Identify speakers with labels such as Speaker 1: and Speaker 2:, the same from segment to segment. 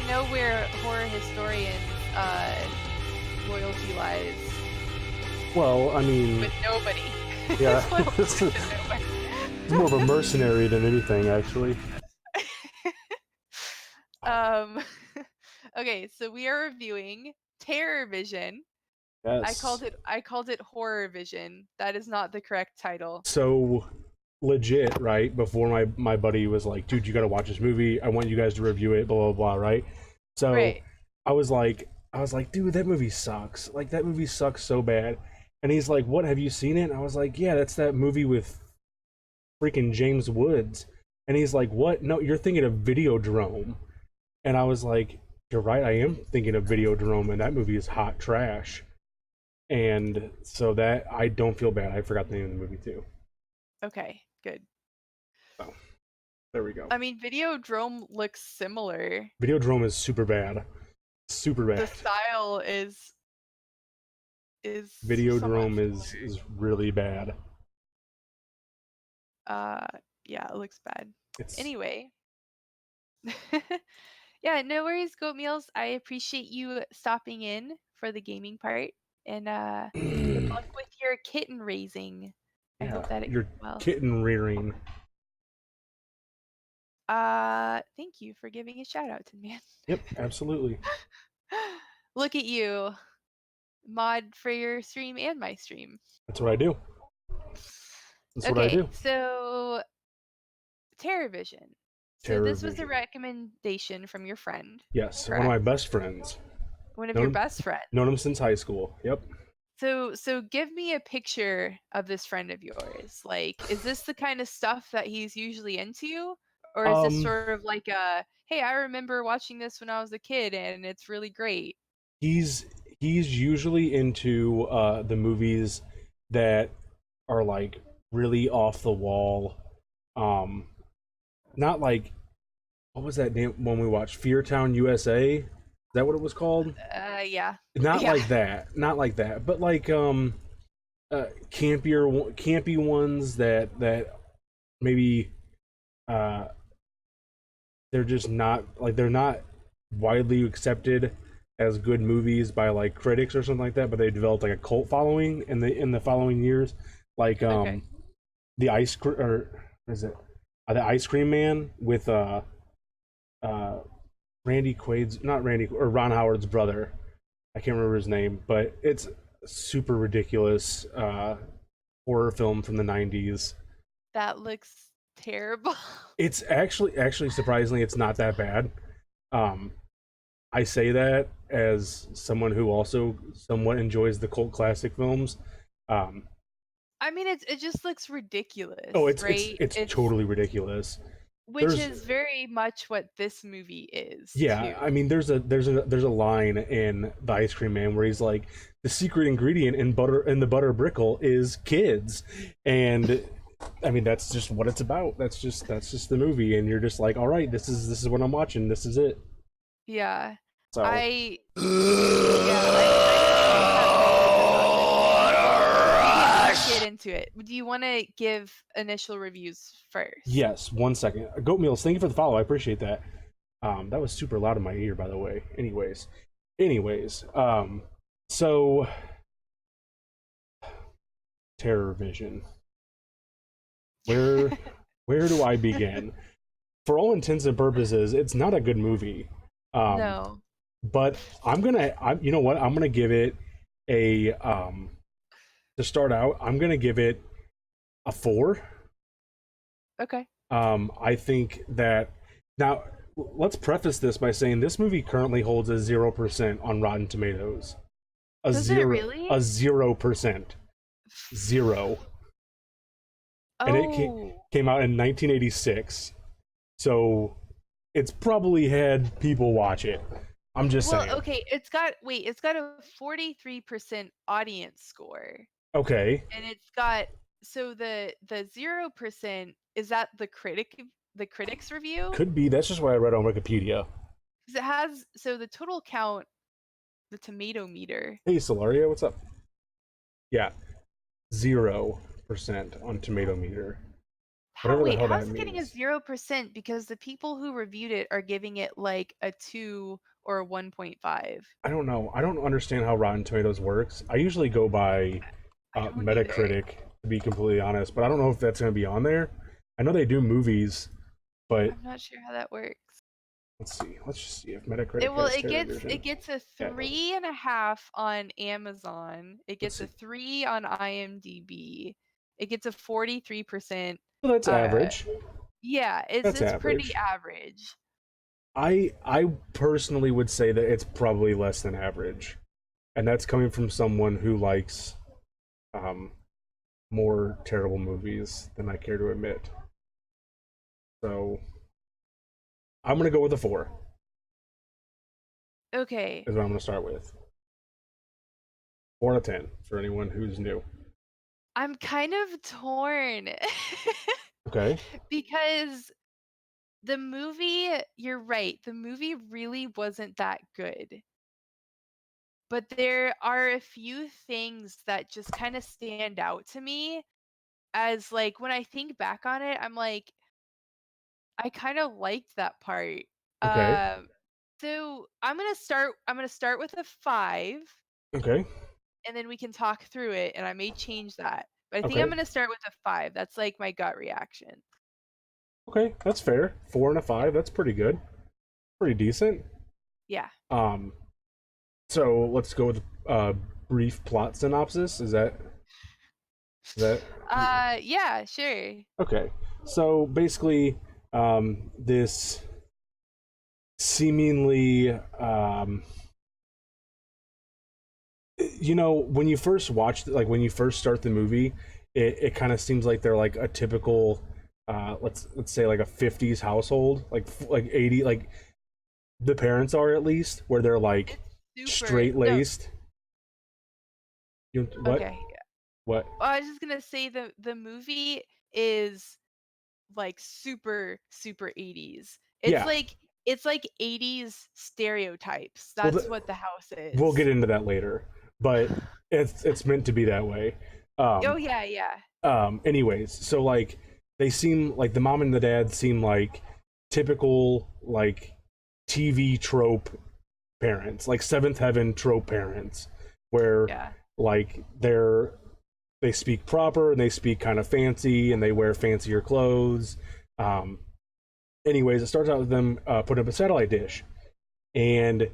Speaker 1: we know where horror historians' loyalty lies.
Speaker 2: Well, I mean,
Speaker 1: With nobody.
Speaker 2: yeah,
Speaker 1: His loyalty
Speaker 2: it's
Speaker 1: is to nobody.
Speaker 2: more of a mercenary than anything, actually.
Speaker 1: Okay, so we are reviewing Terrorvision.
Speaker 2: Yes.
Speaker 1: I called it Horror Vision. That is not the correct title.
Speaker 2: So legit, right? Before my buddy was like, "Dude, you gotta watch this movie. I want you guys to review it." Blah blah blah. Right? So
Speaker 1: Right.
Speaker 2: I was like, dude, that movie sucks. Like that movie sucks so bad. And he's like, "What? Have you seen it?" And I was like, "Yeah, that's that movie with freaking James Woods." And he's like, "What? No, you're thinking of Videodrome." And I was like, "You're right. I am thinking of Videodrome, and that movie is hot trash." And so that I don't feel bad. I forgot the name of the movie too.
Speaker 1: Okay, good.
Speaker 2: So there we go.
Speaker 1: I mean, Videodrome looks similar.
Speaker 2: Videodrome is super bad. Super
Speaker 1: The
Speaker 2: bad.
Speaker 1: style is somewhat
Speaker 2: Videodrome is
Speaker 1: similar.
Speaker 2: is really bad.
Speaker 1: Uh, yeah, it looks bad.
Speaker 2: It's
Speaker 1: Anyway. Yeah, no worries, Goat Meals. I appreciate you stopping in for the gaming part. And good luck with your kitten raising. I
Speaker 2: yeah,
Speaker 1: hope that it
Speaker 2: you're
Speaker 1: goes well.
Speaker 2: kitten rearing.
Speaker 1: Thank you for giving a shout out to me.
Speaker 2: Yep, absolutely.
Speaker 1: Look at you. Mod for your stream and my stream.
Speaker 2: That's what I do. That's what I
Speaker 1: Okay,
Speaker 2: do.
Speaker 1: so Terrorvision. So this was a
Speaker 2: Terrorvision.
Speaker 1: recommendation from your friend,
Speaker 2: Yes, one of my
Speaker 1: correct?
Speaker 2: best friends.
Speaker 1: One of your
Speaker 2: Known
Speaker 1: best friends.
Speaker 2: known him since high school. Yep.
Speaker 1: So give me a picture of this friend of yours. Like, is this the kind of stuff that he's usually into? Or is this
Speaker 2: Um,
Speaker 1: sort of like a, hey, I remember watching this when I was a kid and it's really great.
Speaker 2: he's he's usually into the movies that are like really off the wall. Um, not like what was that name when we watched Fear Town USA? Is that what it was called?
Speaker 1: Yeah.
Speaker 2: Not
Speaker 1: Yeah.
Speaker 2: like that. Not like that. But like campy ones that maybe uh they're just not like they're not widely accepted as good movies by like critics or something like that, but they developed like a cult following in the following years. Like
Speaker 1: Okay.
Speaker 2: the ice cr- or what is it? The Ice Cream Man with uh Randy Quaid's not Randy or Ron Howard's brother. I can't remember his name, but it's super ridiculous horror film from the 90s.
Speaker 1: That looks terrible.
Speaker 2: It's actually surprisingly it's not that bad. Um I say that as someone who also somewhat enjoys the cult classic films. Um
Speaker 1: I mean, it just looks ridiculous,
Speaker 2: oh, it's
Speaker 1: right?
Speaker 2: it's
Speaker 1: It's
Speaker 2: totally ridiculous.
Speaker 1: which
Speaker 2: There's
Speaker 1: is very much what this movie is
Speaker 2: yeah, I
Speaker 1: too.
Speaker 2: mean there's a line in The Ice Cream Man where he's like the secret ingredient in the butter brickle is kids. And I mean that's just what it's about. That's just the movie and you're just like, "All right, this is what I'm watching. This is it."
Speaker 1: Yeah.
Speaker 2: So
Speaker 1: I yeah, I don't have much to say about this movie, but we can get into it. Do you want to give initial reviews first?
Speaker 2: yes, 1 second. Goat Meals, thank you for the follow. I appreciate that. That was super loud in my ear, by the way. Anyways, so Terrorvision. Where where do I begin? For all intents and purposes, it's not a good movie. Um,
Speaker 1: No.
Speaker 2: but you know what? I'm gonna give it a to start out. I'm gonna give it a 4.
Speaker 1: Okay.
Speaker 2: I think that now let's preface this by saying this movie currently holds a 0% on Rotten Tomatoes. A
Speaker 1: Does it
Speaker 2: zero,
Speaker 1: really?
Speaker 2: a 0%, zero, and it
Speaker 1: Oh.
Speaker 2: came out in 1986. So it's probably had people watch it. I'm just
Speaker 1: Well,
Speaker 2: saying.
Speaker 1: okay, it's got a 43% audience score.
Speaker 2: Okay,
Speaker 1: And it's got so the 0% is that the critics review?
Speaker 2: could be. That's just what I read on Wikipedia.
Speaker 1: 'Cause it has so the total count, the tomato meter
Speaker 2: Hey, Solaria, what's up? Yeah, 0% on Tomato Meter. whatever the hell
Speaker 1: How's
Speaker 2: that
Speaker 1: it getting a
Speaker 2: means.
Speaker 1: 0%? Because the people who reviewed it are giving it like a 2 or a 1.5.
Speaker 2: I don't know. I don't understand how Rotten Tomatoes works. I usually go by
Speaker 1: I don't either.
Speaker 2: Metacritic, to be completely honest, but I don't know if that's going to be on there. I know they do movies, but
Speaker 1: I'm not sure how that works.
Speaker 2: let's see. Let's just see if Metacritic has
Speaker 1: It
Speaker 2: Terrorvision.
Speaker 1: gets a
Speaker 2: Yeah, it doesn't.
Speaker 1: 3.5 on Amazon. It
Speaker 2: Let's
Speaker 1: gets
Speaker 2: see.
Speaker 1: a 3 on IMDb. It gets a 43%.
Speaker 2: Well, that's
Speaker 1: Uh,
Speaker 2: average.
Speaker 1: yeah,
Speaker 2: That's
Speaker 1: it's pretty
Speaker 2: average.
Speaker 1: average.
Speaker 2: I personally would say that it's probably less than average, and that's coming from someone who likes um, more terrible movies than I care to admit. So I'm gonna go with a 4.
Speaker 1: Okay,
Speaker 2: Is what I'm gonna start with. 4 out of 10 for anyone who's new.
Speaker 1: I'm kind of torn
Speaker 2: Okay.
Speaker 1: because the movie, you're right, the movie really wasn't that good. But there are a few things that just kind of stand out to me as like when I think back on it, I'm like, I kind of liked that part.
Speaker 2: Okay.
Speaker 1: Um, so I'm gonna start with a 5,
Speaker 2: Okay.
Speaker 1: and then we can talk through it, and I may change that. But I think I'm
Speaker 2: Okay.
Speaker 1: gonna start with a 5. That's like my gut reaction.
Speaker 2: Okay. That's fair. 4 and a 5. That's pretty good. Pretty decent.
Speaker 1: Yeah.
Speaker 2: Um. So let's go with brief plot synopsis. Is that
Speaker 1: Yeah, sure.
Speaker 2: okay? So basically, this seemingly, when you first watch, like when you first start the movie, it kind of seems like they're like a typical, let's say like a 50s household, like 80, like the parents are at least, where they're like
Speaker 1: It's super
Speaker 2: straight
Speaker 1: no.
Speaker 2: laced. What?
Speaker 1: Okay.
Speaker 2: What?
Speaker 1: I was just gonna say the movie is like super 80s.
Speaker 2: Yeah.
Speaker 1: It's like 80s stereotypes.
Speaker 2: Well,
Speaker 1: That's what the house
Speaker 2: we'll
Speaker 1: is.
Speaker 2: get into that later, but it's meant to be that way.
Speaker 1: Oh
Speaker 2: Um,
Speaker 1: yeah, yeah.
Speaker 2: anyways, so like they seem like the mom and the dad seem like typical like TV trope parents, like Seventh Heaven trope parents, where
Speaker 1: Yeah.
Speaker 2: like they speak proper and they speak kind of fancy and they wear fancier clothes. Um, anyways, it starts out with them putting up a satellite dish, and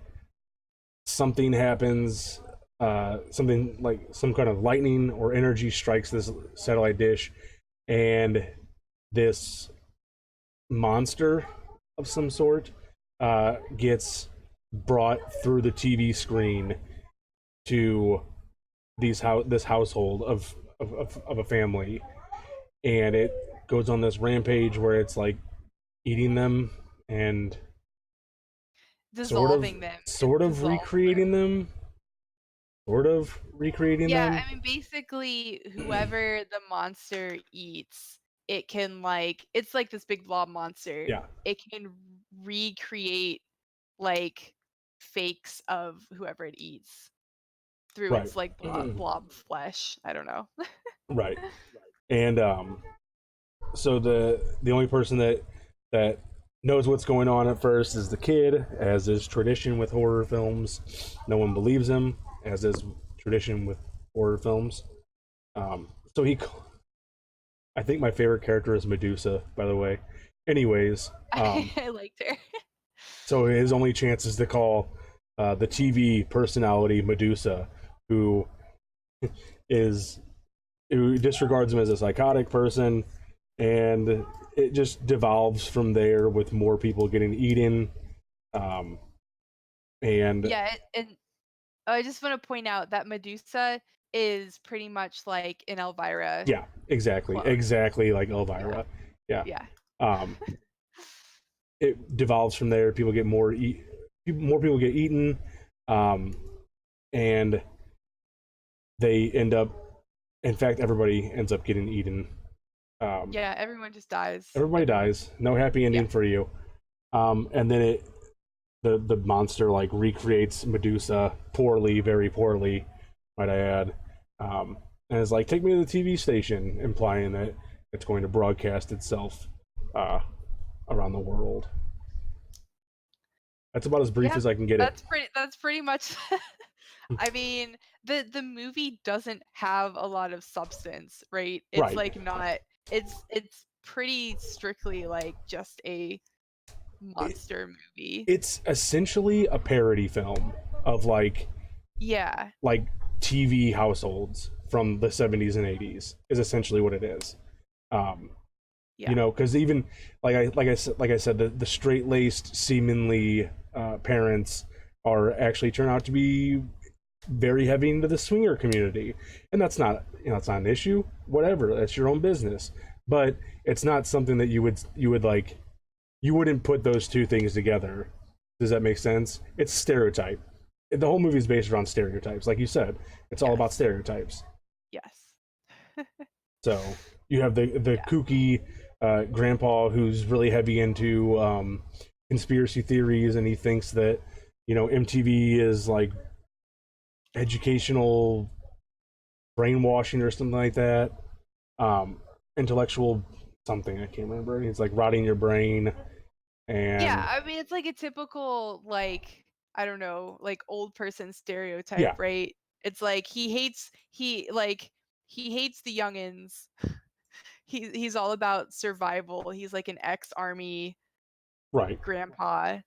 Speaker 2: something happens. Something like some kind of lightning or energy strikes this satellite dish, and this monster of some sort gets brought through the TV screen to this household of a family, and it goes on this rampage where it's like eating them and sort of
Speaker 1: Dissolving them. It
Speaker 2: sort of
Speaker 1: dissolves
Speaker 2: recreating
Speaker 1: them.
Speaker 2: them, sort of recreating
Speaker 1: Yeah,
Speaker 2: them.
Speaker 1: I mean basically whoever the monster eats, it can like it's like this big blob monster.
Speaker 2: Yeah,
Speaker 1: It can recreate like fakes of whoever it eats through
Speaker 2: right.
Speaker 1: its like blob flesh. I don't know.
Speaker 2: Right. And so the only person that knows what's going on at first is the kid, as is tradition with horror films. No one believes him, as is tradition with horror films. So I think my favorite character is Medusa, by the way. Anyways,
Speaker 1: I liked her.
Speaker 2: so his only chance is to call the TV personality Medusa, who is who disregards him as a psychotic person, and it just devolves from there with more people getting eaten. Um, and
Speaker 1: Yeah, and I just want to point out that Medusa is pretty much like an Elvira
Speaker 2: yeah, exactly,
Speaker 1: clone.
Speaker 2: exactly like
Speaker 1: Yeah,
Speaker 2: Elvira. Yeah.
Speaker 1: yeah.
Speaker 2: Um, it devolves from there. More people get eaten, um, and they end up. In fact, everybody ends up getting eaten.
Speaker 1: Yeah, everyone just dies
Speaker 2: Everybody
Speaker 1: at the end.
Speaker 2: dies. No happy
Speaker 1: Yeah.
Speaker 2: ending for you. And then the monster like recreates Medusa poorly, very poorly, might I add. And is like, take me to the TV station, implying that it's going to broadcast itself uh, around the world. That's about as brief
Speaker 1: Yeah,
Speaker 2: as I can get it.
Speaker 1: that's pretty much I mean, the movie doesn't have a lot of substance, right? It's
Speaker 2: Right.
Speaker 1: like not it's pretty strictly like just a
Speaker 2: It,
Speaker 1: monster movie.
Speaker 2: it's essentially a parody film of
Speaker 1: Yeah.
Speaker 2: like TV households from the 70s and 80s is essentially what it is. Um, you
Speaker 1: Yeah.
Speaker 2: know, because even like I said, the straight laced, seemingly parents are actually turn out to be very heavy into the swinger community, and that's not it's not an issue. Whatever, that's your own business. But it's not something that you would like. You wouldn't put those two things together. Does that make sense? It's stereotype. The whole movie is based around stereotypes, like you said. It's all about
Speaker 1: Yes.
Speaker 2: stereotypes.
Speaker 1: Yes.
Speaker 2: So you have the
Speaker 1: Yeah.
Speaker 2: kooky grandpa who's really heavy into conspiracy theories, and he thinks that MTV is like educational brainwashing or something like that. Um, Intellectual something I can't remember. It's like rotting your brain,
Speaker 1: Yeah,
Speaker 2: and
Speaker 1: I mean it's like a typical like I don't know, like old person stereotype,
Speaker 2: yeah,
Speaker 1: right? It's like he hates the youngins. He's all about survival. He's like an ex-army
Speaker 2: right.
Speaker 1: grandpa.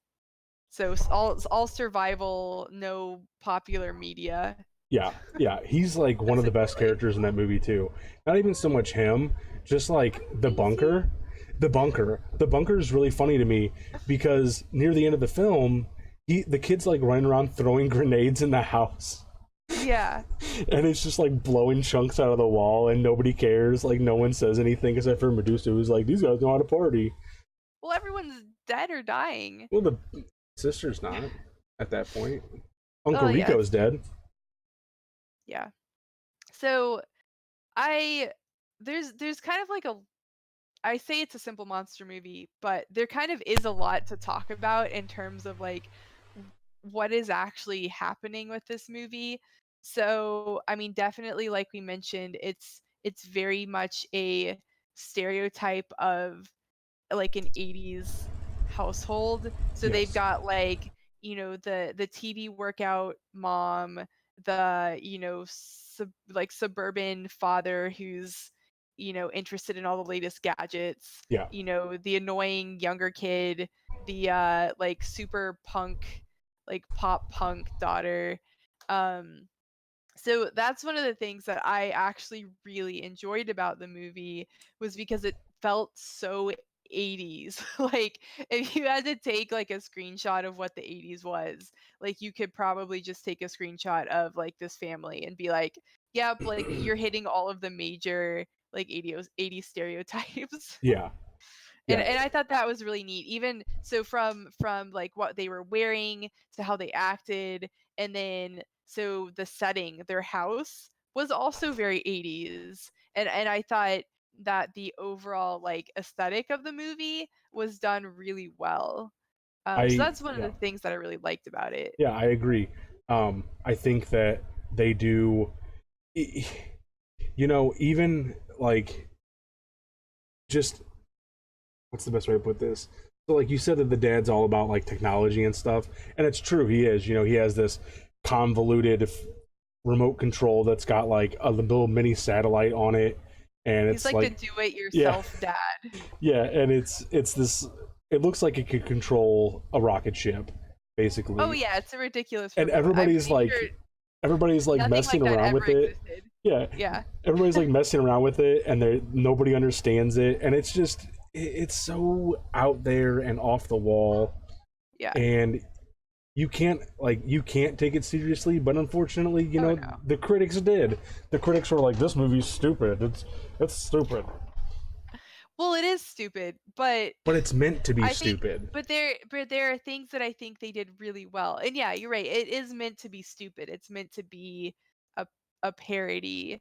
Speaker 1: So all survival, no popular media,
Speaker 2: Yeah, yeah, he's like one of the best
Speaker 1: essentially.
Speaker 2: characters in that movie too. Not even so much him, just like the
Speaker 1: Crazy.
Speaker 2: bunker. The bunker is really funny to me because near the end of the film, the kid's like running around throwing grenades in the house,
Speaker 1: Yeah.
Speaker 2: and it's just like blowing chunks out of the wall, and nobody cares. Like no one says anything except for Medusa, who's like, "These guys know how to party."
Speaker 1: Well, everyone's dead or dying.
Speaker 2: Well, the sister's not at that point. Uncle
Speaker 1: Oh yeah,
Speaker 2: Rico's
Speaker 1: it's true.
Speaker 2: dead.
Speaker 1: Yeah. So I there's kind of like a I say it's a simple monster movie, but there kind of is a lot to talk about in terms of like what is actually happening with this movie. So, I mean, definitely like we mentioned, it's very much a stereotype of like an 80s household. So they've
Speaker 2: Yes.
Speaker 1: got like, the TV workout mom, the, like suburban father who's, interested in all the latest gadgets,
Speaker 2: Yeah.
Speaker 1: the annoying younger kid, the like super punk, like pop punk daughter. Um so that's one of the things that I actually really enjoyed about the movie was because it felt so 80s. Like if you had to take like a screenshot of what the 80s was, like you could probably just take a screenshot of like this family and be like, "Yep, like you're hitting all of the major like 80s stereotypes."
Speaker 2: Yeah.
Speaker 1: and
Speaker 2: Yeah.
Speaker 1: and I thought that was really neat. Even so, from like what they were wearing to how they acted, and then so the setting, their house was also very 80s, and I thought that the overall like aesthetic of the movie was done really well. So
Speaker 2: I
Speaker 1: that's one of
Speaker 2: yeah.
Speaker 1: the things that I really liked about it.
Speaker 2: Yeah, I agree. I think that they do, even like just what's the best way to put this? So, like you said, that the dad's all about like technology and stuff, and it's true. He is. He has this convoluted remote control that's got like a little mini satellite on it, and
Speaker 1: He's
Speaker 2: it's
Speaker 1: like the
Speaker 2: like, yeah,
Speaker 1: do-it-yourself dad.
Speaker 2: yeah, and it's this. It looks like it could control a rocket ship,
Speaker 1: Oh
Speaker 2: basically,
Speaker 1: yeah, it's a ridiculous
Speaker 2: and
Speaker 1: remote. I'm pretty sure
Speaker 2: everybody's like
Speaker 1: nothing
Speaker 2: messing
Speaker 1: like that
Speaker 2: around
Speaker 1: ever
Speaker 2: with it.
Speaker 1: existed.
Speaker 2: Yeah,
Speaker 1: Yeah.
Speaker 2: everybody's like messing around with it, and nobody understands it, and it's just it's so out there and off the wall,
Speaker 1: Yeah.
Speaker 2: and you can't take it seriously. But unfortunately,
Speaker 1: Oh no.
Speaker 2: the critics did. The critics were like, "This movie's stupid. It's stupid."
Speaker 1: Well, it is stupid, but
Speaker 2: But it's meant to be
Speaker 1: I think
Speaker 2: stupid.
Speaker 1: but there are things that I think they did really well. And yeah, you're right. It is meant to be stupid. It's meant to be a a parody.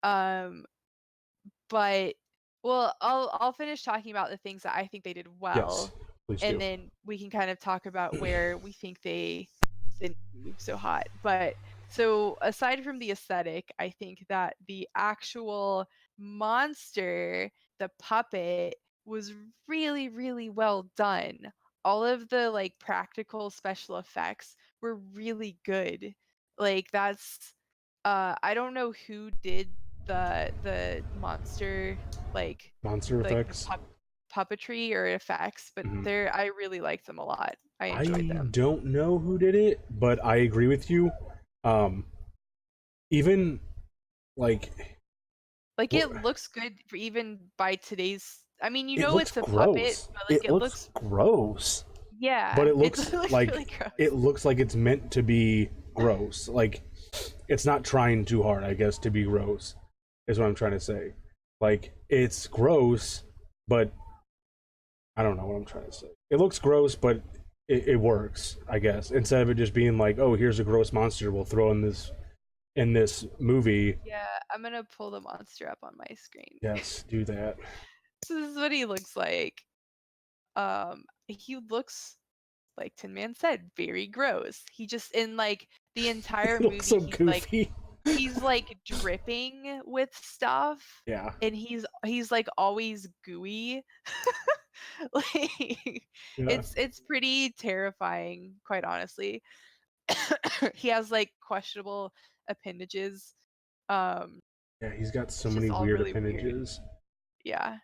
Speaker 1: Um but well, I'll finish talking about the things that I think they did
Speaker 2: Yes,
Speaker 1: well,
Speaker 2: please
Speaker 1: and
Speaker 2: do.
Speaker 1: then we can kind of talk about where we think they didn't do so hot. But so aside from the aesthetic, I think that the actual monster the puppet was really, really well done. All of the like practical special effects were really good. Like that's I don't know who did the monster like
Speaker 2: Monster
Speaker 1: the
Speaker 2: effects.
Speaker 1: puppetry or effects, but
Speaker 2: Mhm.
Speaker 1: I really liked them a lot. I enjoyed
Speaker 2: I
Speaker 1: them.
Speaker 2: don't know who did it, but I agree with you. Um, even like
Speaker 1: Like
Speaker 2: what
Speaker 1: it looks good for even by today's I mean,
Speaker 2: it looks
Speaker 1: it's a puppet,
Speaker 2: gross.
Speaker 1: but like
Speaker 2: It
Speaker 1: it
Speaker 2: looks
Speaker 1: looks
Speaker 2: gross, but
Speaker 1: yeah, it looks really gross.
Speaker 2: it looks like it's meant to be gross. Like it's not trying too hard, I guess, to be gross. Is what I'm trying to say. Like it's gross, but I don't know what I'm trying to say. It looks gross, but it works, I guess. Instead of it just being like, oh, here's a gross monster we'll throw in this movie.
Speaker 1: Yeah, I'm gonna pull the monster up on my screen.
Speaker 2: Yes, do that.
Speaker 1: So this is what he looks like. He looks like Tin Man said, very gross. He just in like the entire
Speaker 2: It looks
Speaker 1: movie,
Speaker 2: so goofy.
Speaker 1: he's like dripping with stuff,
Speaker 2: Yeah,
Speaker 1: and he's like always gooey. Like
Speaker 2: yeah,
Speaker 1: it's pretty terrifying, quite honestly. He has like questionable appendages. Um,
Speaker 2: yeah. He's got so
Speaker 1: it's just
Speaker 2: many
Speaker 1: all
Speaker 2: weird
Speaker 1: really weird.
Speaker 2: appendages,
Speaker 1: Yeah.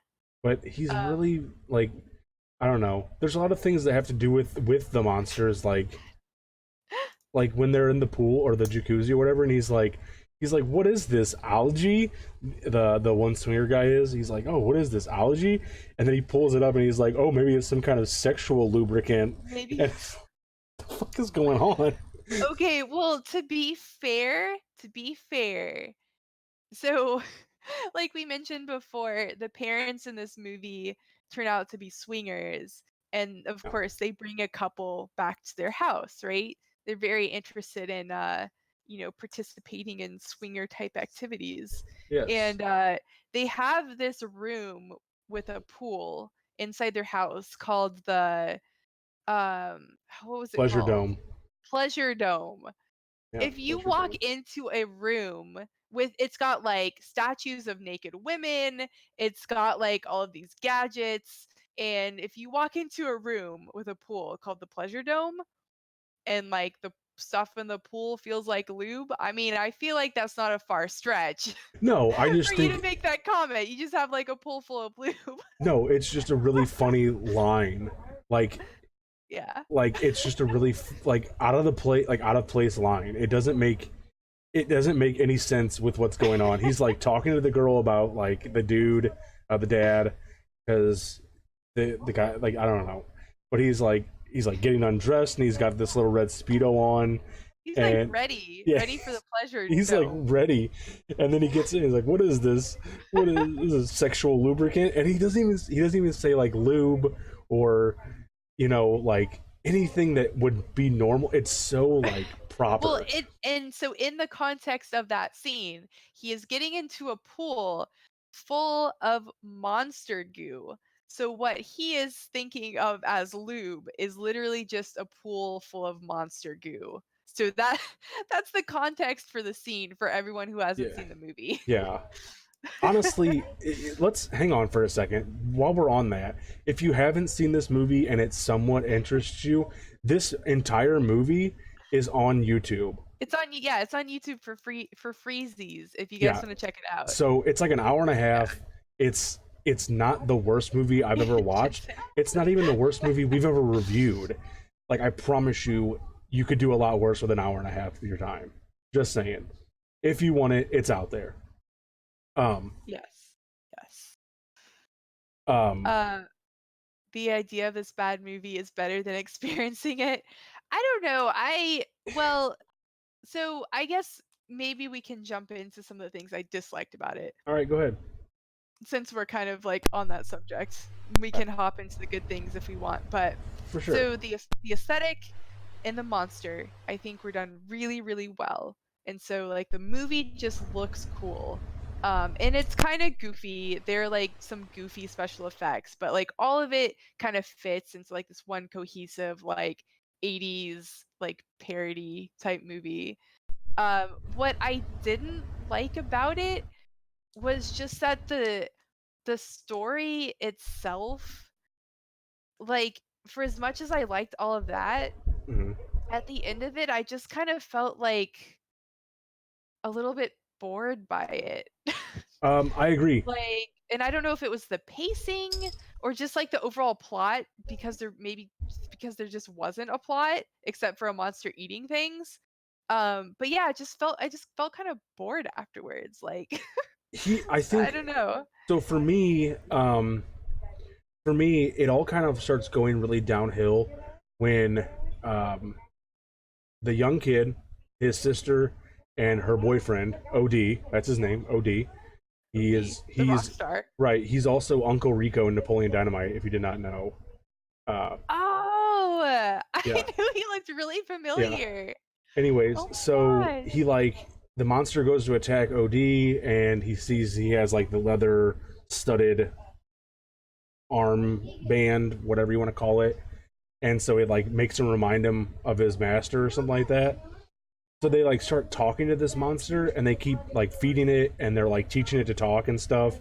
Speaker 2: but he's
Speaker 1: Um,
Speaker 2: really like I don't know. There's a lot of things that have to do with the monsters, like when they're in the pool or the jacuzzi or whatever, and he's like, what is this algae? The one swinger guy is. He's like, oh, what is this algae? And then he pulls it up and he's like, oh, maybe it's some kind of sexual lubricant.
Speaker 1: maybe.
Speaker 2: And what the fuck is going on?
Speaker 1: Okay, well, to be fair, so like we mentioned before, the parents in this movie turn out to be swingers, and of course they bring a couple back to their house, right? They're very interested in participating in swinger type activities.
Speaker 2: Yes,
Speaker 1: And they have this room with a pool inside their house called the what was it
Speaker 2: pleasure
Speaker 1: called?
Speaker 2: dome.
Speaker 1: Pleasure Dome.
Speaker 2: Yeah,
Speaker 1: If you
Speaker 2: pleasure
Speaker 1: walk
Speaker 2: dome.
Speaker 1: into a room with it's got like statues of naked women, it's got like all of these gadgets, and if you walk into a room with a pool called the Pleasure Dome and like the stuff in the pool feels like lube, I mean, I feel like that's not a far stretch
Speaker 2: No, I
Speaker 1: for
Speaker 2: just
Speaker 1: you to
Speaker 2: think
Speaker 1: make that comment. You just have like a pool full of lube.
Speaker 2: no. It's just a really funny line. Like
Speaker 1: Yeah.
Speaker 2: it's just a really like out of place line. It doesn't make any sense with what's going on. He's like talking to the girl about like the dude, the dad, because the guy like I don't know, but he's like getting undressed and he's got this little red speedo on,
Speaker 1: He's like
Speaker 2: and
Speaker 1: ready,
Speaker 2: yeah,
Speaker 1: ready for the Pleasure
Speaker 2: he's like
Speaker 1: Dome.
Speaker 2: ready, and then he gets in. He's like, "What is this? What is this sexual lubricant?" And he doesn't even say like lube or like anything that would be normal. It's so like
Speaker 1: Well,
Speaker 2: proper.
Speaker 1: and so in the context of that scene, he is getting into a pool full of monster goo. So what he is thinking of as lube is literally just a pool full of monster goo. So that that's the context for the scene for everyone who hasn't
Speaker 2: Yeah,
Speaker 1: seen the movie.
Speaker 2: yeah. Honestly, let's hang on for a second while we're on that. If you haven't seen this movie and it somewhat interests you, this entire movie is on YouTube.
Speaker 1: It's on YouTube for freezies if you guys
Speaker 2: Yeah,
Speaker 1: want to check it out.
Speaker 2: so it's like an hour and a half. It's not the worst movie I've ever watched.
Speaker 1: Just-
Speaker 2: It's not even the worst movie we've ever reviewed. Like I promise you, you could do a lot worse with an hour and a half of your time. Just saying. If you want it, it's out there. Um,
Speaker 1: yes. Yes.
Speaker 2: um,
Speaker 1: Uh the idea of this bad movie is better than experiencing it. I don't know. Well, so I guess maybe we can jump into some of the things I disliked about it
Speaker 2: all right, go ahead.
Speaker 1: since we're kind of like on that subject. We can hop into the good things if we want, but
Speaker 2: For sure.
Speaker 1: so the aesthetic and the monster, I think were done really really well. And so like the movie just looks cool. And it's kind of goofy. There are like some goofy special effects, but like all of it kind of fits into like this one cohesive like 80s like parody type movie. What I didn't like about it was just that the the story itself, like, for as much as I liked all of that,
Speaker 2: Mhm.
Speaker 1: at the end of it, I just kind of felt, like, a little bit bored by it.
Speaker 2: I agree.
Speaker 1: Like, and I don't know if it was the pacing or just, like, the overall plot because there just wasn't a plot except for a monster eating things. But yeah, I just felt kind of bored afterwards, like,
Speaker 2: I
Speaker 1: I
Speaker 2: think
Speaker 1: don't know.
Speaker 2: so. For me, it all kind of starts going really downhill when um, the young kid, his sister, and her boyfriend, OD, that's his name, OD.
Speaker 1: The rock
Speaker 2: He's
Speaker 1: star.
Speaker 2: right. He's also Uncle Rico in Napoleon Dynamite. If you did not know, uh,
Speaker 1: Oh, I
Speaker 2: yeah,
Speaker 1: knew he looked really
Speaker 2: yeah.
Speaker 1: familiar.
Speaker 2: Anyways,
Speaker 1: Oh
Speaker 2: so
Speaker 1: my gosh.
Speaker 2: he like the monster goes to attack OD, and he sees he has like the leather studded arm band, whatever you want to call it, and so it like makes him remind him of his master or something like that. So they like start talking to this monster, and they keep like feeding it, and they're like teaching it to talk and stuff.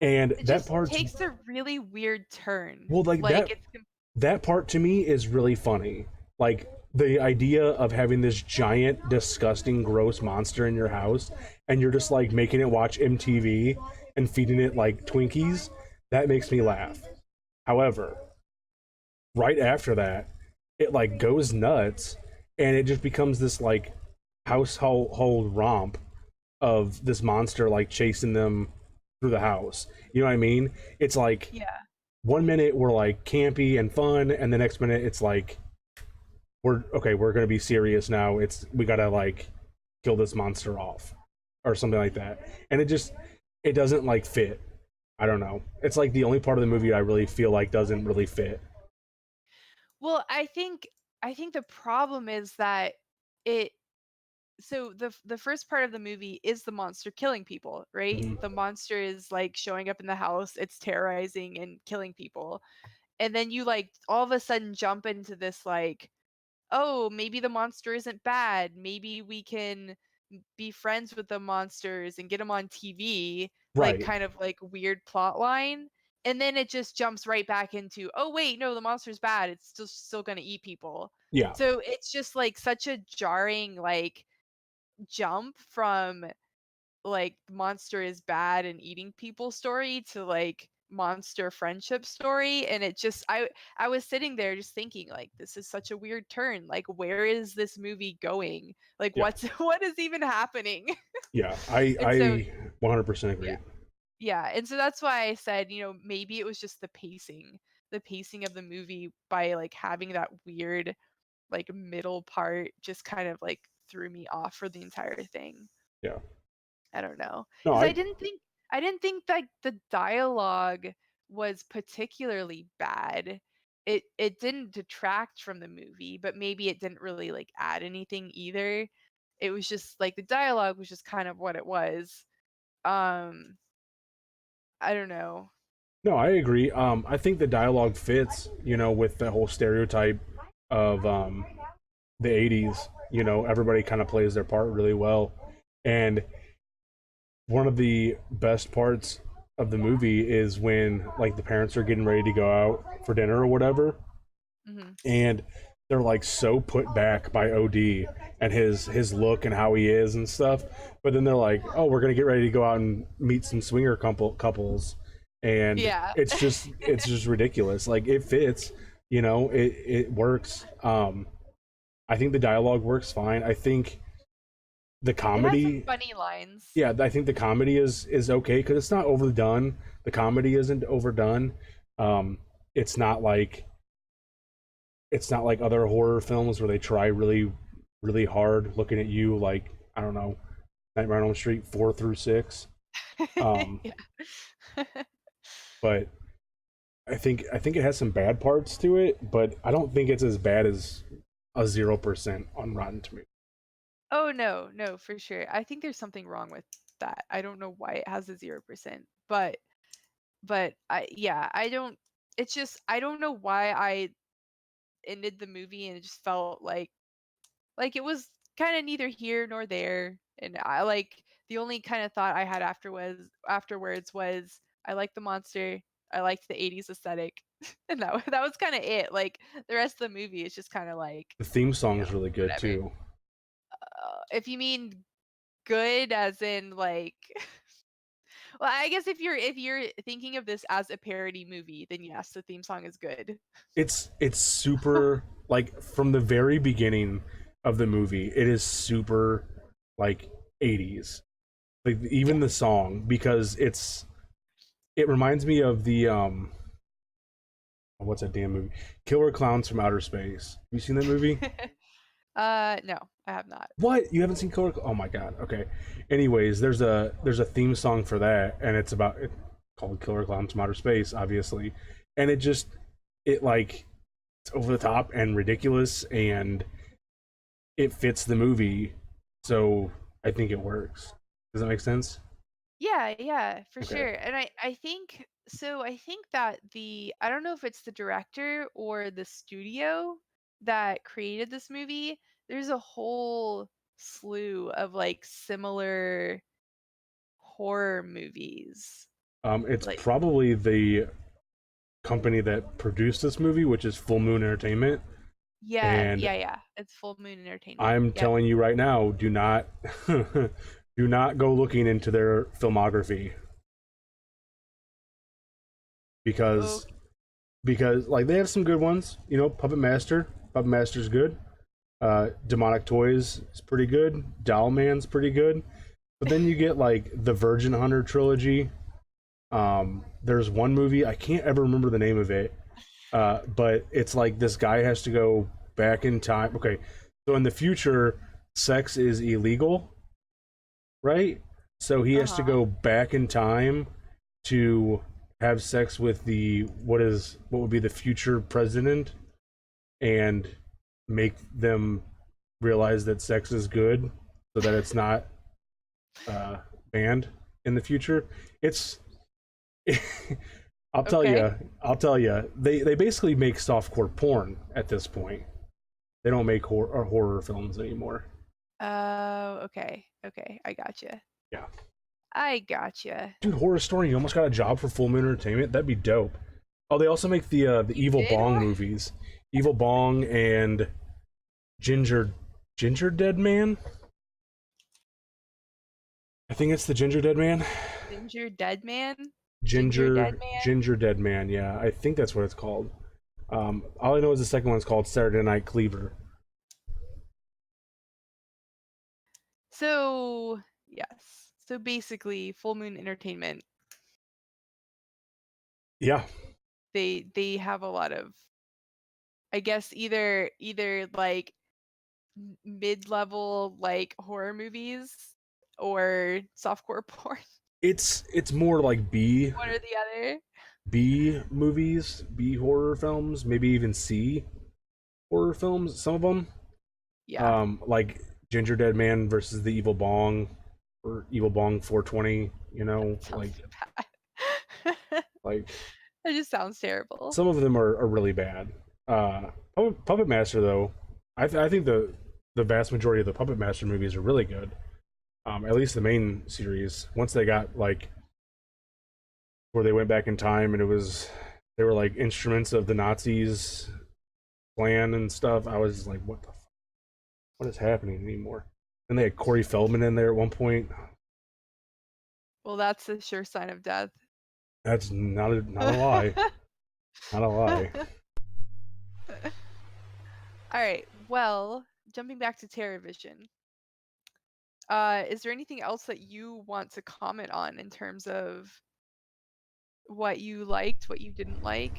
Speaker 2: And
Speaker 1: It
Speaker 2: that
Speaker 1: just
Speaker 2: part's
Speaker 1: takes a really weird turn.
Speaker 2: well, like
Speaker 1: Like, it's
Speaker 2: that part to me is really funny. Like the idea of having this giant, disgusting, gross monster in your house, and you're just like making it watch MTV and feeding it like Twinkies. That makes me laugh. However, right after that, it like goes nuts, and it just becomes this like household romp of this monster like chasing them through the house. You know what I mean? It's like
Speaker 1: yeah.
Speaker 2: one minute we're like campy and fun, and the next minute it's like we're okay, we're gonna be serious now. It's we gotta like kill this monster off or something like that. And it doesn't like fit. I don't know. It's like the only part of the movie I really feel like doesn't really fit.
Speaker 1: Well, I think the problem is that it the first part of the movie is the monster killing people, right?
Speaker 2: Mhm.
Speaker 1: The monster is like showing up in the house, it's terrorizing and killing people. And then you like all of a sudden jump into this like, oh, maybe the monster isn't bad. Maybe we can be friends with the monsters and get them on TV, like
Speaker 2: Right.
Speaker 1: kind of like weird plot line. And then it just jumps right back into, oh wait, no, the monster's bad. It's still going to eat people.
Speaker 2: Yeah.
Speaker 1: So it's just like such a jarring like jump from like monster is bad and eating people story to like monster friendship story, and it just I was sitting there just thinking like this is such a weird turn, like where is this movie going, like
Speaker 2: Yeah.
Speaker 1: what's what is even happening.
Speaker 2: Yeah. I
Speaker 1: And so
Speaker 2: I 100%
Speaker 1: yeah,
Speaker 2: agree.
Speaker 1: yeah, and so that's why I said, maybe it was just the pacing of the movie by like having that weird like middle part just kind of like threw me off for the entire thing.
Speaker 2: Yeah.
Speaker 1: I don't know,
Speaker 2: No,
Speaker 1: because
Speaker 2: I
Speaker 1: I didn't think that the dialogue was particularly bad. It didn't detract from the movie, but maybe it didn't really, like, add anything either. It was just, like, the dialogue was just kind of what it was. Um, I don't know.
Speaker 2: no, I agree. I think the dialogue fits, with the whole stereotype of the 80s. Everybody kind of plays their part really well. And one of the best parts of the movie is when like the parents are getting ready to go out for dinner or whatever,
Speaker 1: Mhm.
Speaker 2: and they're like so put back by OD and his look and how he is and stuff. But then they're like, "Oh, we're gonna get ready to go out and meet some swinger couples," and
Speaker 1: Yeah.
Speaker 2: it's just ridiculous. Like it fits, it works. I think the dialogue works fine. I think the
Speaker 1: It had some
Speaker 2: comedy,
Speaker 1: funny lines.
Speaker 2: yeah, I think the comedy is okay because it's not overdone. The comedy isn't overdone. Um, it's not like other horror films where they try really, really hard looking at you like I don't know, Nightmare on Elm Street 4 through 6. Um,
Speaker 1: Yeah.
Speaker 2: but I think it has some bad parts to it, but I don't think it's as bad as a 0% on Rotten Tomatoes.
Speaker 1: Oh, no, no, for sure. I think there's something wrong with that. I don't know why it has a 0%, but I don't it's just I don't know why I ended the movie and it just felt like it was kind of neither here nor there. And I like the only kind of thought I had afterwards was I liked the monster. I liked the 80s aesthetic. And that was kind of it. Like the rest of the movie is just kind of like,
Speaker 2: The theme
Speaker 1: you
Speaker 2: song is
Speaker 1: know,
Speaker 2: really good
Speaker 1: whatever.
Speaker 2: too.
Speaker 1: If you mean good as in like well, I guess if you're thinking of this as a parody movie, then yes, the theme song is good.
Speaker 2: It's super like from the very beginning of the movie. It is super like 80s. Like even
Speaker 1: Yeah.
Speaker 2: the song because it reminds me of the what's that damn movie? Killer Clowns from Outer Space. Have you seen that movie?
Speaker 1: No, I have not.
Speaker 2: What? You haven't seen Killer? Oh my god. Okay. Anyways, there's a theme song for that, and it's called Killer Clowns from Outer Space, obviously, and it like it's over the top and ridiculous, and it fits the movie, so I think it works. Does that make sense?
Speaker 1: Yeah, yeah, for
Speaker 2: Okay.
Speaker 1: sure. And I think so I think that the I don't know if it's the director or the studio that created this movie. There's a whole slew of like similar horror movies.
Speaker 2: It's
Speaker 1: Like
Speaker 2: probably the company that produced this movie, which is Full Moon Entertainment,
Speaker 1: yeah,
Speaker 2: and
Speaker 1: yeah, yeah. It's Full Moon Entertainment.
Speaker 2: I'm
Speaker 1: Yep.
Speaker 2: telling you right now, do not do not go looking into their filmography
Speaker 1: Oh,
Speaker 2: because like they have some good ones. You know, Puppet Master's good. Demonic Toys is pretty good. Doll Man's pretty good. But then you get like the Virgin Hunter trilogy. There's one movie I can't ever remember the name of it, but it's like this guy has to go back in time. Okay, so in the future, sex is illegal, right? So he has to
Speaker 1: uh-huh.
Speaker 2: go back in time to have sex with the what would be the future president and make them realize that sex is good so that it's not uh, banned in the future. It's I'll tell
Speaker 1: Okay.
Speaker 2: you, they basically make softcore porn at this point. They don't make horror films anymore.
Speaker 1: Okay. Okay. I gotcha.
Speaker 2: Yeah,
Speaker 1: I gotcha.
Speaker 2: dude, horror story. You almost got a job for Full Moon Entertainment. That'd be dope. Oh, they also make the
Speaker 1: You
Speaker 2: Evil
Speaker 1: did
Speaker 2: Bong
Speaker 1: what?
Speaker 2: movies. Evil Bong and Ginger Ginger Dead Man. I think it's the Ginger Dead Man.
Speaker 1: Ginger Dead Man? Ginger Dead Man?
Speaker 2: Ginger Dead Man. Yeah, I think that's what it's called. All I know is the second one's called Saturday Night Cleaver.
Speaker 1: So, yes. So basically, Full Moon Entertainment,
Speaker 2: Yeah,
Speaker 1: they have a lot of I guess either like mid-level like horror movies or softcore porn.
Speaker 2: it's more like
Speaker 1: One or the other.
Speaker 2: B movies, B horror films, maybe even C horror films. Some of them,
Speaker 1: Yeah.
Speaker 2: like Ginger Dead Man versus the Evil Bong, or Evil Bong 420. You know,
Speaker 1: Sounds so bad.
Speaker 2: like
Speaker 1: That just sounds terrible.
Speaker 2: some of them are really bad. Puppet Master though, I think the vast majority of the Puppet Master movies are really good. At least the main series. Once they got like where they went back in time and they were like instruments of the Nazis plan and stuff. I was like, what is happening anymore? And they had Corey Feldman in there at one point.
Speaker 1: Well, that's a sure sign of death.
Speaker 2: That's not a lie. Not a lie.
Speaker 1: All right. Well, jumping back to Terrorvision. Is there anything else that you want to comment on in terms of what you liked, what you didn't like?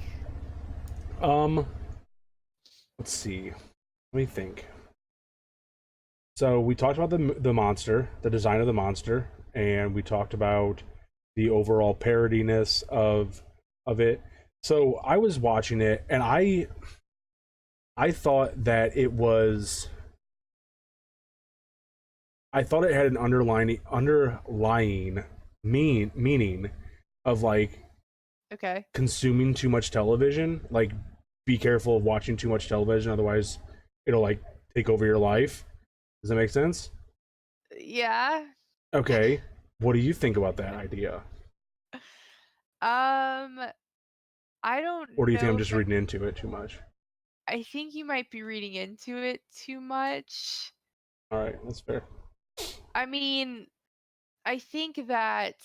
Speaker 2: Um, let's see. Let me think. So we talked about the monster, the design of the monster, and we talked about the overall parodiness of it. So I was watching it, and I thought that I thought it had an underlying meaning of like
Speaker 1: Okay.
Speaker 2: consuming too much television. Like, be careful of watching too much television, otherwise it'll like take over your life. Does that make sense?
Speaker 1: Yeah.
Speaker 2: Okay. What do you think about that idea?
Speaker 1: Um, I
Speaker 2: Or
Speaker 1: don't
Speaker 2: do you think I'm
Speaker 1: know
Speaker 2: just
Speaker 1: if I'm
Speaker 2: reading into it too much?
Speaker 1: I think you might be reading into it too much.
Speaker 2: All right, that's fair.
Speaker 1: I mean, I think that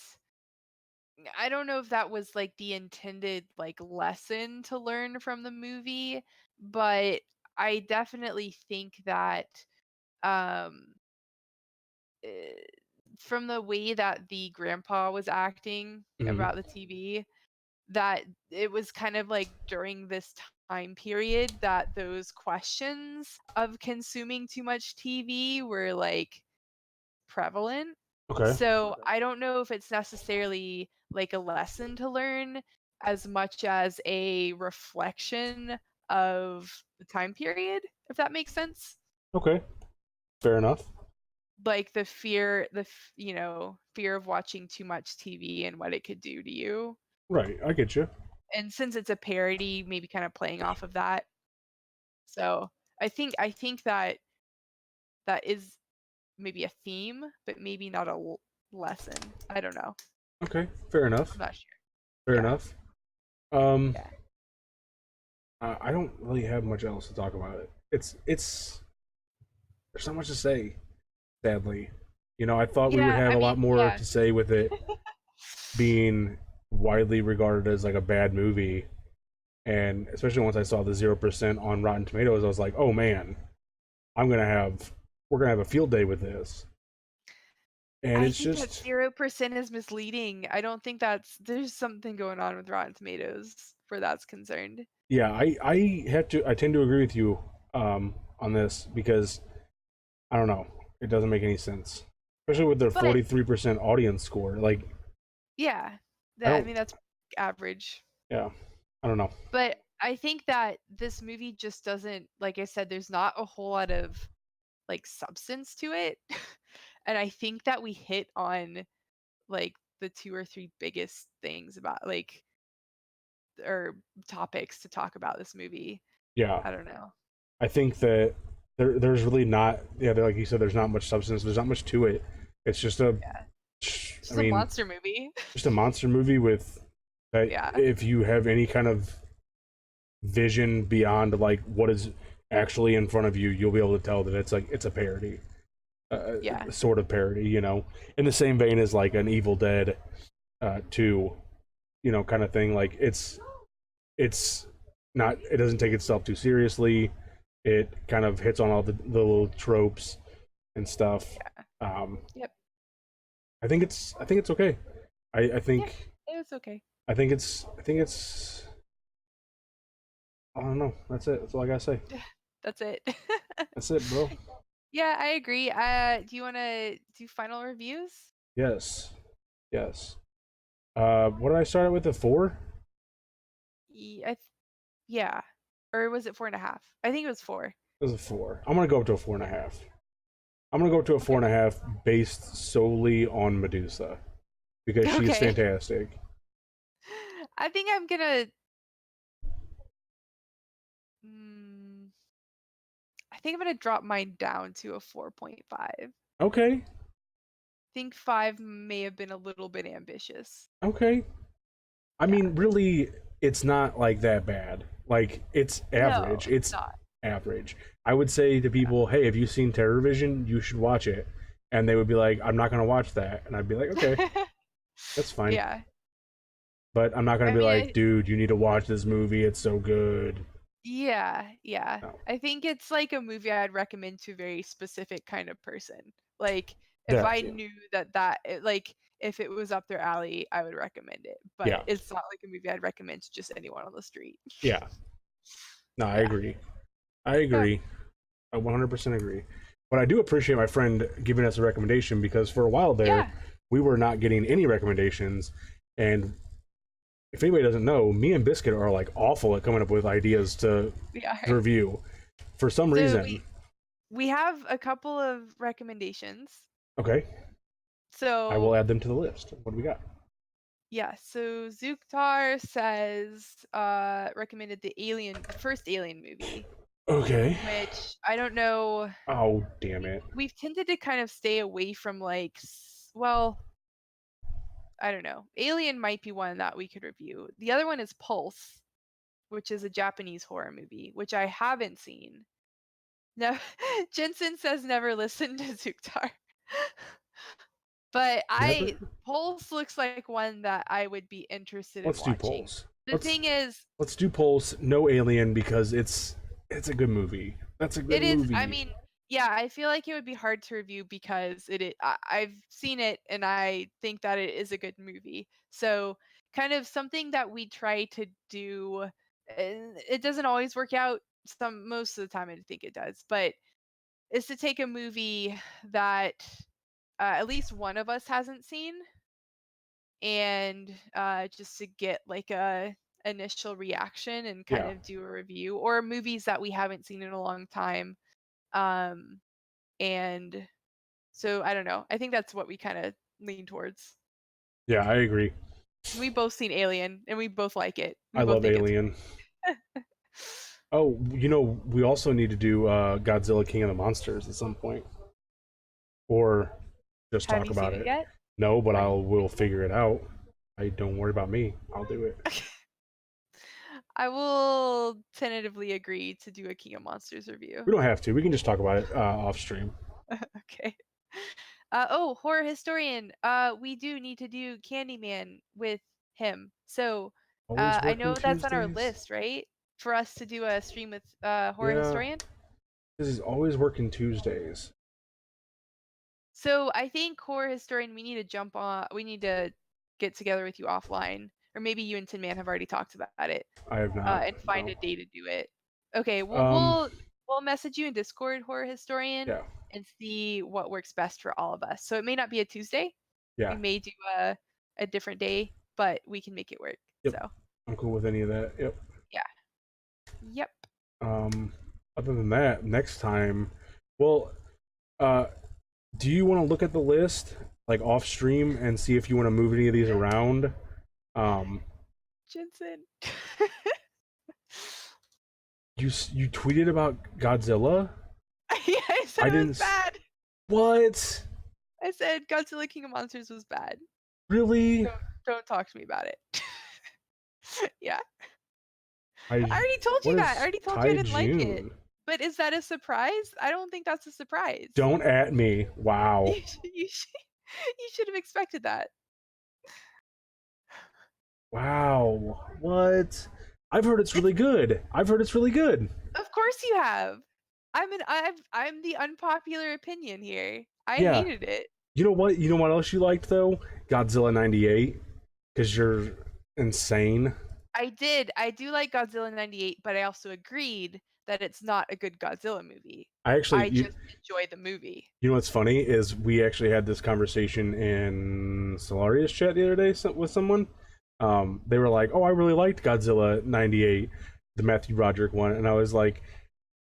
Speaker 1: I don't know if that was like the intended like lesson to learn from the movie, but I definitely think that um eh, from the way that the grandpa was acting
Speaker 2: Hmm.
Speaker 1: about the TV, that it was kind of like during this time period that those questions of consuming too much TV were like prevalent.
Speaker 2: Okay.
Speaker 1: So I don't know if it's necessarily like a lesson to learn as much as a reflection of the time period, if that makes sense.
Speaker 2: Okay. Fair enough.
Speaker 1: Like the fear, fear of watching too much TV and what it could do to you.
Speaker 2: Right. I get you.
Speaker 1: And since it's a parody, maybe kind of playing off of that. So I think that that is maybe a theme, but maybe not a lesson. I don't know.
Speaker 2: Okay. Fair enough.
Speaker 1: I'm not sure.
Speaker 2: Fair
Speaker 1: Yeah.
Speaker 2: enough. Um,
Speaker 1: Yeah.
Speaker 2: I don't really have much else to talk about it. It's there's not much to say, sadly. You know, I thought we would
Speaker 1: Yeah,
Speaker 2: have
Speaker 1: I
Speaker 2: a lot
Speaker 1: mean,
Speaker 2: more
Speaker 1: yeah.
Speaker 2: to say with it being widely regarded as like a bad movie, and especially once I saw the 0% on Rotten Tomatoes, I was like, oh man, I'm gonna have we're gonna have a field day with this. And
Speaker 1: I
Speaker 2: it's
Speaker 1: think that
Speaker 2: just
Speaker 1: 0% is misleading. I don't think there's something going on with Rotten Tomatoes where that's concerned.
Speaker 2: yeah, I tend to agree with you on this because I don't know, it doesn't make any sense, especially with their
Speaker 1: But
Speaker 2: 43% audience score. Like
Speaker 1: yeah,
Speaker 2: I
Speaker 1: I
Speaker 2: don't,
Speaker 1: mean that's average.
Speaker 2: yeah, I don't know.
Speaker 1: But I think that this movie just doesn't, like I said, there's not a whole lot of like substance to it. And I think that we hit on like the two or three biggest things about like or topics to talk about this movie.
Speaker 2: Yeah,
Speaker 1: I don't know.
Speaker 2: I think that there's really not, yeah, like you said, there's not much substance. There's not much to it. It's just a,
Speaker 1: Yeah.
Speaker 2: I
Speaker 1: Just a
Speaker 2: mean,
Speaker 1: monster movie.
Speaker 2: just a monster movie with that.
Speaker 1: Yeah.
Speaker 2: If you have any kind of vision beyond like what is actually in front of you, you'll be able to tell that it's like it's a parody,
Speaker 1: Yeah.
Speaker 2: sort of parody. You know, in the same vein as like an Evil Dead 2, you know, kind of thing. Like it's not, it doesn't take itself too seriously. It kind of hits on all the little tropes and stuff.
Speaker 1: Yeah.
Speaker 2: Um,
Speaker 1: Yep.
Speaker 2: I think it's okay. I, I
Speaker 1: Yeah.
Speaker 2: think
Speaker 1: It was okay.
Speaker 2: I think it's I don't know. That's it. That's all I gotta say.
Speaker 1: That's it.
Speaker 2: That's it, bro.
Speaker 1: Yeah, I agree. Do you want to do final reviews?
Speaker 2: Yes, yes. What did I start with? A four?
Speaker 1: Ye- I th- yeah. Or was it 4.5? I think it was 4.
Speaker 2: It was a four. I'm gonna go up to a four and a
Speaker 1: Yeah.
Speaker 2: half. I'm gonna go up to a four
Speaker 1: Okay.
Speaker 2: and a half based solely on Medusa because she's
Speaker 1: Okay.
Speaker 2: fantastic.
Speaker 1: I think I'm gonna. Mm, I think I'm gonna drop mine down to a 4.5.
Speaker 2: Okay,
Speaker 1: Think 5 may have been a little bit ambitious.
Speaker 2: okay. I
Speaker 1: Yeah.
Speaker 2: mean, really, it's not like that bad. Like it's
Speaker 1: No,
Speaker 2: average.
Speaker 1: it's
Speaker 2: It's
Speaker 1: not.
Speaker 2: average. I would say to people, "Hey, have you seen Terrorvision? You should watch it." And they would be like, "I'm not gonna watch that," and I'd be like, "Okay, that's fine."
Speaker 1: Yeah.
Speaker 2: But I'm not gonna
Speaker 1: I
Speaker 2: be
Speaker 1: mean,
Speaker 2: like, "Dude, you need to watch this movie. It's so good."
Speaker 1: yeah, yeah.
Speaker 2: No,
Speaker 1: I think it's like a movie I'd recommend to a very specific kind of person. Like if
Speaker 2: yeah,
Speaker 1: I knew like if it was up their alley, I would recommend it. But
Speaker 2: yeah,
Speaker 1: it's not like a movie I'd recommend to just anyone on the street.
Speaker 2: yeah. No, I
Speaker 1: Yeah.
Speaker 2: agree. I
Speaker 1: Yep.
Speaker 2: agree. I 100% agree. But I do appreciate my friend giving us a recommendation because for a while there,
Speaker 1: Yeah.
Speaker 2: we were not getting any recommendations. And if anybody doesn't know, me and Biscuit are like awful at coming up with ideas
Speaker 1: We are.
Speaker 2: to review. For some
Speaker 1: So
Speaker 2: reason,
Speaker 1: we have a couple of recommendations.
Speaker 2: okay, I will
Speaker 1: So
Speaker 2: add them to the list. What do we got?
Speaker 1: yeah, so Zuktar says recommended the first Alien movie,
Speaker 2: Okay.
Speaker 1: which I don't know.
Speaker 2: Oh, damn it.
Speaker 1: We've tended to kind of stay away from like well, I don't know. Alien might be one that we could review. The other one is Pulse, which is a Japanese horror movie, which I haven't seen. No, Jensen says never listen to Zuktar. But
Speaker 2: Never.
Speaker 1: Pulse looks like one that I would be interested in
Speaker 2: Let's do
Speaker 1: watching.
Speaker 2: Pulse.
Speaker 1: The thing is,
Speaker 2: Let's do Pulse. No Alien because it's a good movie. That's a good
Speaker 1: it is, I
Speaker 2: movie.
Speaker 1: mean, yeah, I feel like it would be hard to review because I've seen it and I think that it is a good movie. So, kind of something that we try to do, and it doesn't always work out. Most of the time, I think it does, but is to take a movie that at least one of us hasn't seen and just to get like a initial reaction and kind
Speaker 2: Yeah,
Speaker 1: of do a review or movies that we haven't seen in a long time. Um, and so I don't know. I think that's what we kind of lean towards.
Speaker 2: yeah, I agree.
Speaker 1: We both seen Alien and we both like it. We
Speaker 2: I
Speaker 1: both
Speaker 2: love
Speaker 1: think it's
Speaker 2: Alien. Oh, we also need to do Godzilla King of the Monsters at some point, or just
Speaker 1: Have
Speaker 2: talk
Speaker 1: you seen
Speaker 2: about
Speaker 1: it
Speaker 2: it.
Speaker 1: yet?
Speaker 2: No, but
Speaker 1: Are you
Speaker 2: we'll figure it out. I don't worry about me. I'll do it.
Speaker 1: I will tentatively agree to do a King of Monsters
Speaker 2: We
Speaker 1: review.
Speaker 2: don't have to. We can just talk about it off stream.
Speaker 1: Okay. Oh, horror historian. We do need to do Candyman with him. So,
Speaker 2: Always
Speaker 1: I
Speaker 2: working
Speaker 1: know that's on our
Speaker 2: Tuesdays.
Speaker 1: list, right? For us to do a stream with horror
Speaker 2: Yeah,
Speaker 1: historian.
Speaker 2: this is always working Tuesdays.
Speaker 1: So I think horror historian, we need to jump on. We need to get together with you offline, or maybe you and Tin Man have already talked about it,
Speaker 2: I have not.
Speaker 1: and find
Speaker 2: No.
Speaker 1: a day to do it. Okay, well
Speaker 2: Um.
Speaker 1: we'll message you in Discord, horror historian,
Speaker 2: Yeah.
Speaker 1: and see what works best for all of us. So it may not be a Tuesday.
Speaker 2: Yeah.
Speaker 1: We may do a different day, but we can make it work.
Speaker 2: Yep.
Speaker 1: So
Speaker 2: I'm cool with any of that. Yep.
Speaker 1: yeah, yep.
Speaker 2: Um. Other than that, next time, well, uh, do you want to look at the list like off stream and see if you want to move any of these around? Um.
Speaker 1: Jensen.
Speaker 2: You tweeted about Godzilla.
Speaker 1: Yeah, I said
Speaker 2: I
Speaker 1: it
Speaker 2: didn't.
Speaker 1: was bad.
Speaker 2: What?
Speaker 1: I said Godzilla King of Monsters was bad.
Speaker 2: Really?
Speaker 1: Don't talk to me about it. Yeah.
Speaker 2: I.
Speaker 1: I already told you
Speaker 2: What
Speaker 1: that. I
Speaker 2: is
Speaker 1: already told you I
Speaker 2: Tai
Speaker 1: didn't like it.
Speaker 2: June?
Speaker 1: But is that a surprise? I don't think that's a surprise.
Speaker 2: Don't at me. Wow.
Speaker 1: You should have expected that.
Speaker 2: Wow. What? I've heard it's
Speaker 1: It's
Speaker 2: really good. I've heard it's really good.
Speaker 1: of course you have. I'm the unpopular opinion here. I
Speaker 2: Yeah.
Speaker 1: hated it.
Speaker 2: You know what? You know what else you liked though? Godzilla 98 cuz you're insane.
Speaker 1: I did. I do like Godzilla 98, but I also agreed that it's not a good Godzilla movie.
Speaker 2: I actually
Speaker 1: I just enjoy the movie.
Speaker 2: you know what's funny is we actually had this conversation in Solarius chat the other day with someone. They were like, "Oh, I really liked Godzilla 98, the Matthew Broderick one." And I was like,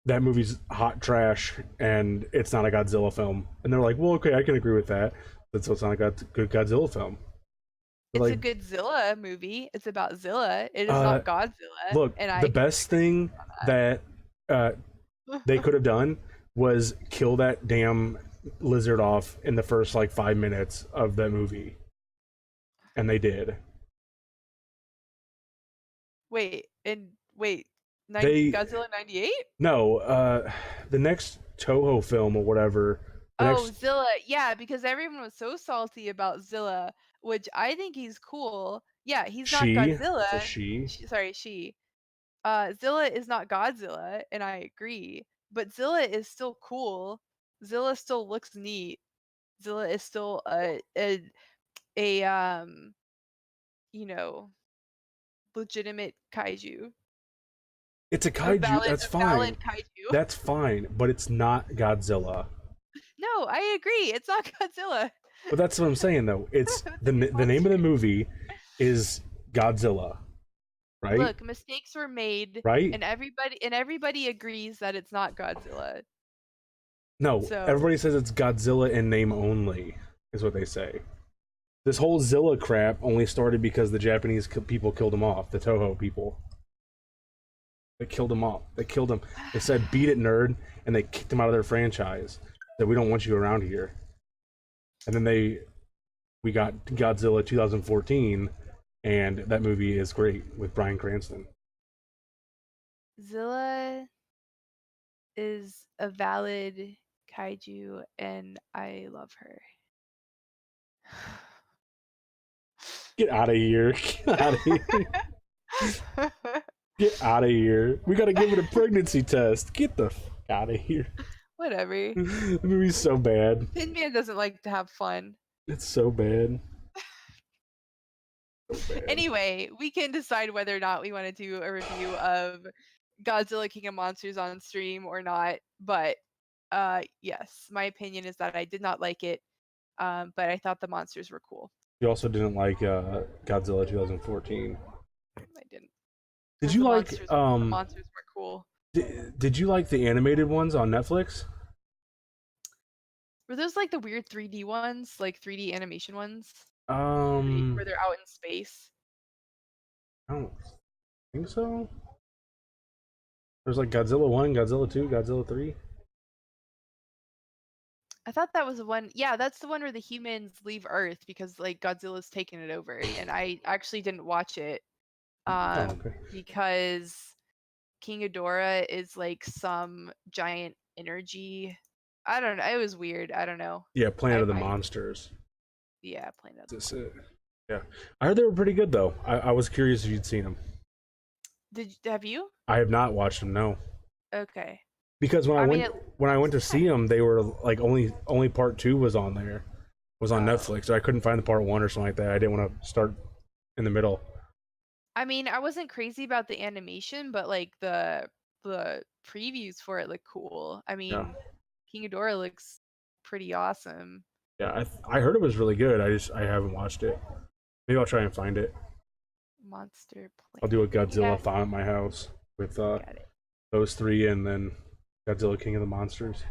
Speaker 2: that movie's hot trash and it's not a Godzilla film. And they're like, well, okay, I can agree with that. But so it's not a good Godzilla film. But
Speaker 1: It's a
Speaker 2: like,
Speaker 1: good Zilla movie. It's about Zilla. It is
Speaker 2: uh,
Speaker 1: not Godzilla,
Speaker 2: look,
Speaker 1: and
Speaker 2: the
Speaker 1: I
Speaker 2: best thing that uh, they could have done was kill that damn lizard off in the first like 5 minutes of that movie, and they did.
Speaker 1: wait,
Speaker 2: They
Speaker 1: Godzilla 98?
Speaker 2: no, the next Toho film or whatever, the
Speaker 1: Oh,
Speaker 2: next
Speaker 1: Zilla. Yeah, because everyone was so salty about Zilla, which I think he's cool. Yeah, he's not
Speaker 2: it's a
Speaker 1: Godzilla.
Speaker 2: she.
Speaker 1: Sorry, she. Zilla is not Godzilla, and I agree. But Zilla is still cool. Zilla still looks neat. Zilla is still a you know, legitimate kaiju.
Speaker 2: It's a kaiju. That's
Speaker 1: A valid
Speaker 2: fine.
Speaker 1: kaiju.
Speaker 2: That's fine, but it's not Godzilla.
Speaker 1: No, I agree. It's not Godzilla.
Speaker 2: But that's what I'm saying though. It's
Speaker 1: It's a good
Speaker 2: the name of the
Speaker 1: monster.
Speaker 2: movie is Godzilla, right?
Speaker 1: Look, mistakes were made,
Speaker 2: Right?
Speaker 1: and everybody agrees that it's not Godzilla.
Speaker 2: No,
Speaker 1: So
Speaker 2: everybody says it's Godzilla in name only, is what they say. This whole Zilla crap only started because the Japanese people killed him off. The Toho people. They killed him off. They killed him. They said, "Beat it, nerd," and they kicked him out of their franchise. That we don't want you around here. And then they we got Godzilla 2014, and that movie is great with Bryan Cranston.
Speaker 1: Zilla is a valid kaiju, and I love her.
Speaker 2: Get out of here! Get out of here! Get out of here! We gotta give it a pregnancy test. Get the fuck out of here!
Speaker 1: Whatever.
Speaker 2: The movie's so bad.
Speaker 1: Tin Man doesn't like to have fun.
Speaker 2: It's so bad. So bad.
Speaker 1: Anyway, we can decide whether or not we want to do a review of Godzilla King of Monsters on stream or not. But yes, my opinion is that I did not like it, but I thought the monsters were cool.
Speaker 2: You also didn't like Godzilla 2014.
Speaker 1: I didn't.
Speaker 2: Did you like
Speaker 1: the monsters were cool.
Speaker 2: Did you like the animated ones on Netflix?
Speaker 1: Were those like the weird 3D ones, like 3D animation ones? Where they're out in space?
Speaker 2: I don't think so. There's like Godzilla 1, Godzilla 2, Godzilla 3.
Speaker 1: I thought that was the one. Yeah, that's the one where the humans leave Earth because like Godzilla's taking it over, and I actually didn't watch it
Speaker 2: Okay.
Speaker 1: because King Ghidorah is like some giant energy. I don't know. It was weird. I don't know.
Speaker 2: Yeah, Planet of the Monsters.
Speaker 1: Yeah, Planet of the
Speaker 2: Monsters. Yeah, I heard they were pretty good though. I was curious if you'd seen them.
Speaker 1: Have you?
Speaker 2: I have not watched them. No.
Speaker 1: Okay.
Speaker 2: Because when I went to see them, they were like only part 2 was on there, was on Netflix. So I couldn't find the part 1 or something like that. I didn't want to start in the middle.
Speaker 1: I mean, I wasn't crazy about the animation, but like the previews for it look cool. I mean, King Ghidorah looks pretty awesome.
Speaker 2: Yeah, I heard it was really good. I haven't watched it. Maybe I'll try and find it.
Speaker 1: Monster Planet.
Speaker 2: I'll do a Godzilla Found at my house with those 3 and then Godzilla King of the Monsters.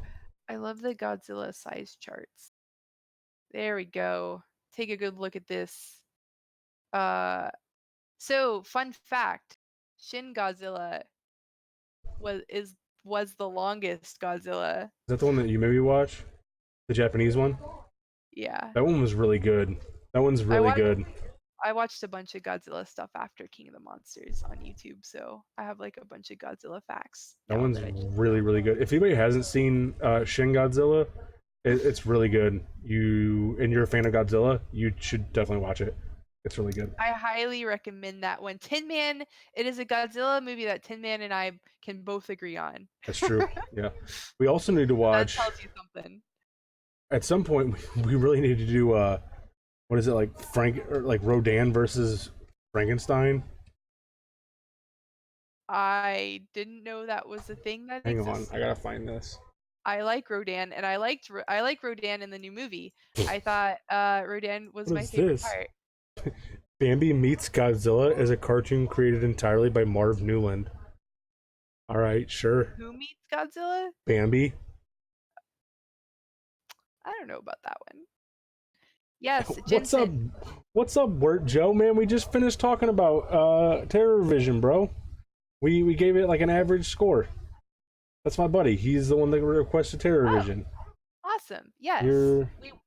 Speaker 1: I love the Godzilla size charts. There we go. Take a good look at this. So fun fact, Shin Godzilla was the longest Godzilla.
Speaker 2: Is that the one that you maybe watch? The Japanese one?
Speaker 1: Yeah.
Speaker 2: That one was really good. That one's really good.
Speaker 1: I watched a bunch of Godzilla stuff after King of the Monsters on YouTube, so I have like a bunch of Godzilla facts.
Speaker 2: That one's really, really good. If anybody hasn't seen Shin Godzilla, it's really good. You're a fan of Godzilla, you should definitely watch it. It's really good.
Speaker 1: I highly recommend that one. Tin Man, it is a Godzilla movie that Tin Man and I can both agree on.
Speaker 2: That's true. Yeah. We also need to watch.
Speaker 1: That tells you something.
Speaker 2: At some point, we really need to do what is it, like Rodan versus Frankenstein?
Speaker 1: I didn't know that was a thing that
Speaker 2: Hang
Speaker 1: existed.
Speaker 2: on, I gotta find this.
Speaker 1: I like Rodan, and I like Rodan in the new movie. I thought Rodan was my favorite part.
Speaker 2: Bambi Meets Godzilla is a cartoon created entirely by Marv Newland. All right, sure.
Speaker 1: Who meets Godzilla?
Speaker 2: Bambi.
Speaker 1: I don't know about that one. Yes,
Speaker 2: What's up, Wirt Joe? Man, we just finished talking about Terrorvision, bro. We gave it like an average score. That's my buddy. He's the one that requested Terrorvision.
Speaker 1: Oh, awesome. Yes.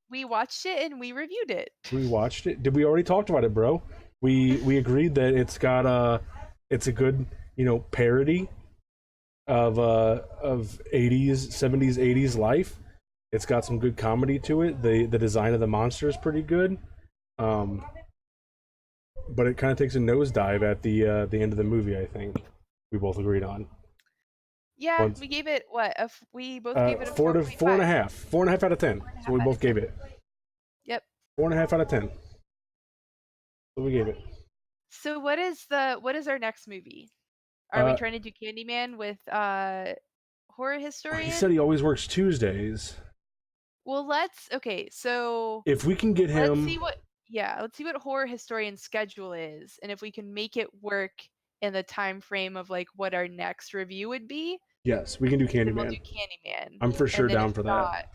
Speaker 1: We watched it and we reviewed it.
Speaker 2: We watched it. Did we already talked about it, bro? We agreed that it's got it's a good, parody of 80s, 70s, 80s life. It's got some good comedy to it. The design of the monster is pretty good. But it kind of takes a nosedive at the end of the movie, I think. We both agreed on.
Speaker 1: Yeah, we gave it we both gave it a 4.5.
Speaker 2: 4.5 out of 10. So we both gave it.
Speaker 1: Yep.
Speaker 2: 4.5 out of 10. So we gave it.
Speaker 1: So what is our next movie? Are we trying to do Candyman with Horror Historian?
Speaker 2: He said he always works Tuesdays.
Speaker 1: Well, so
Speaker 2: if we can get him,
Speaker 1: let's see what Horror Historian's schedule is, and if we can make it work in the time frame of like what our next review would be.
Speaker 2: Yes, we can do Candyman.
Speaker 1: We'll do Candyman.
Speaker 2: I'm for sure down for that.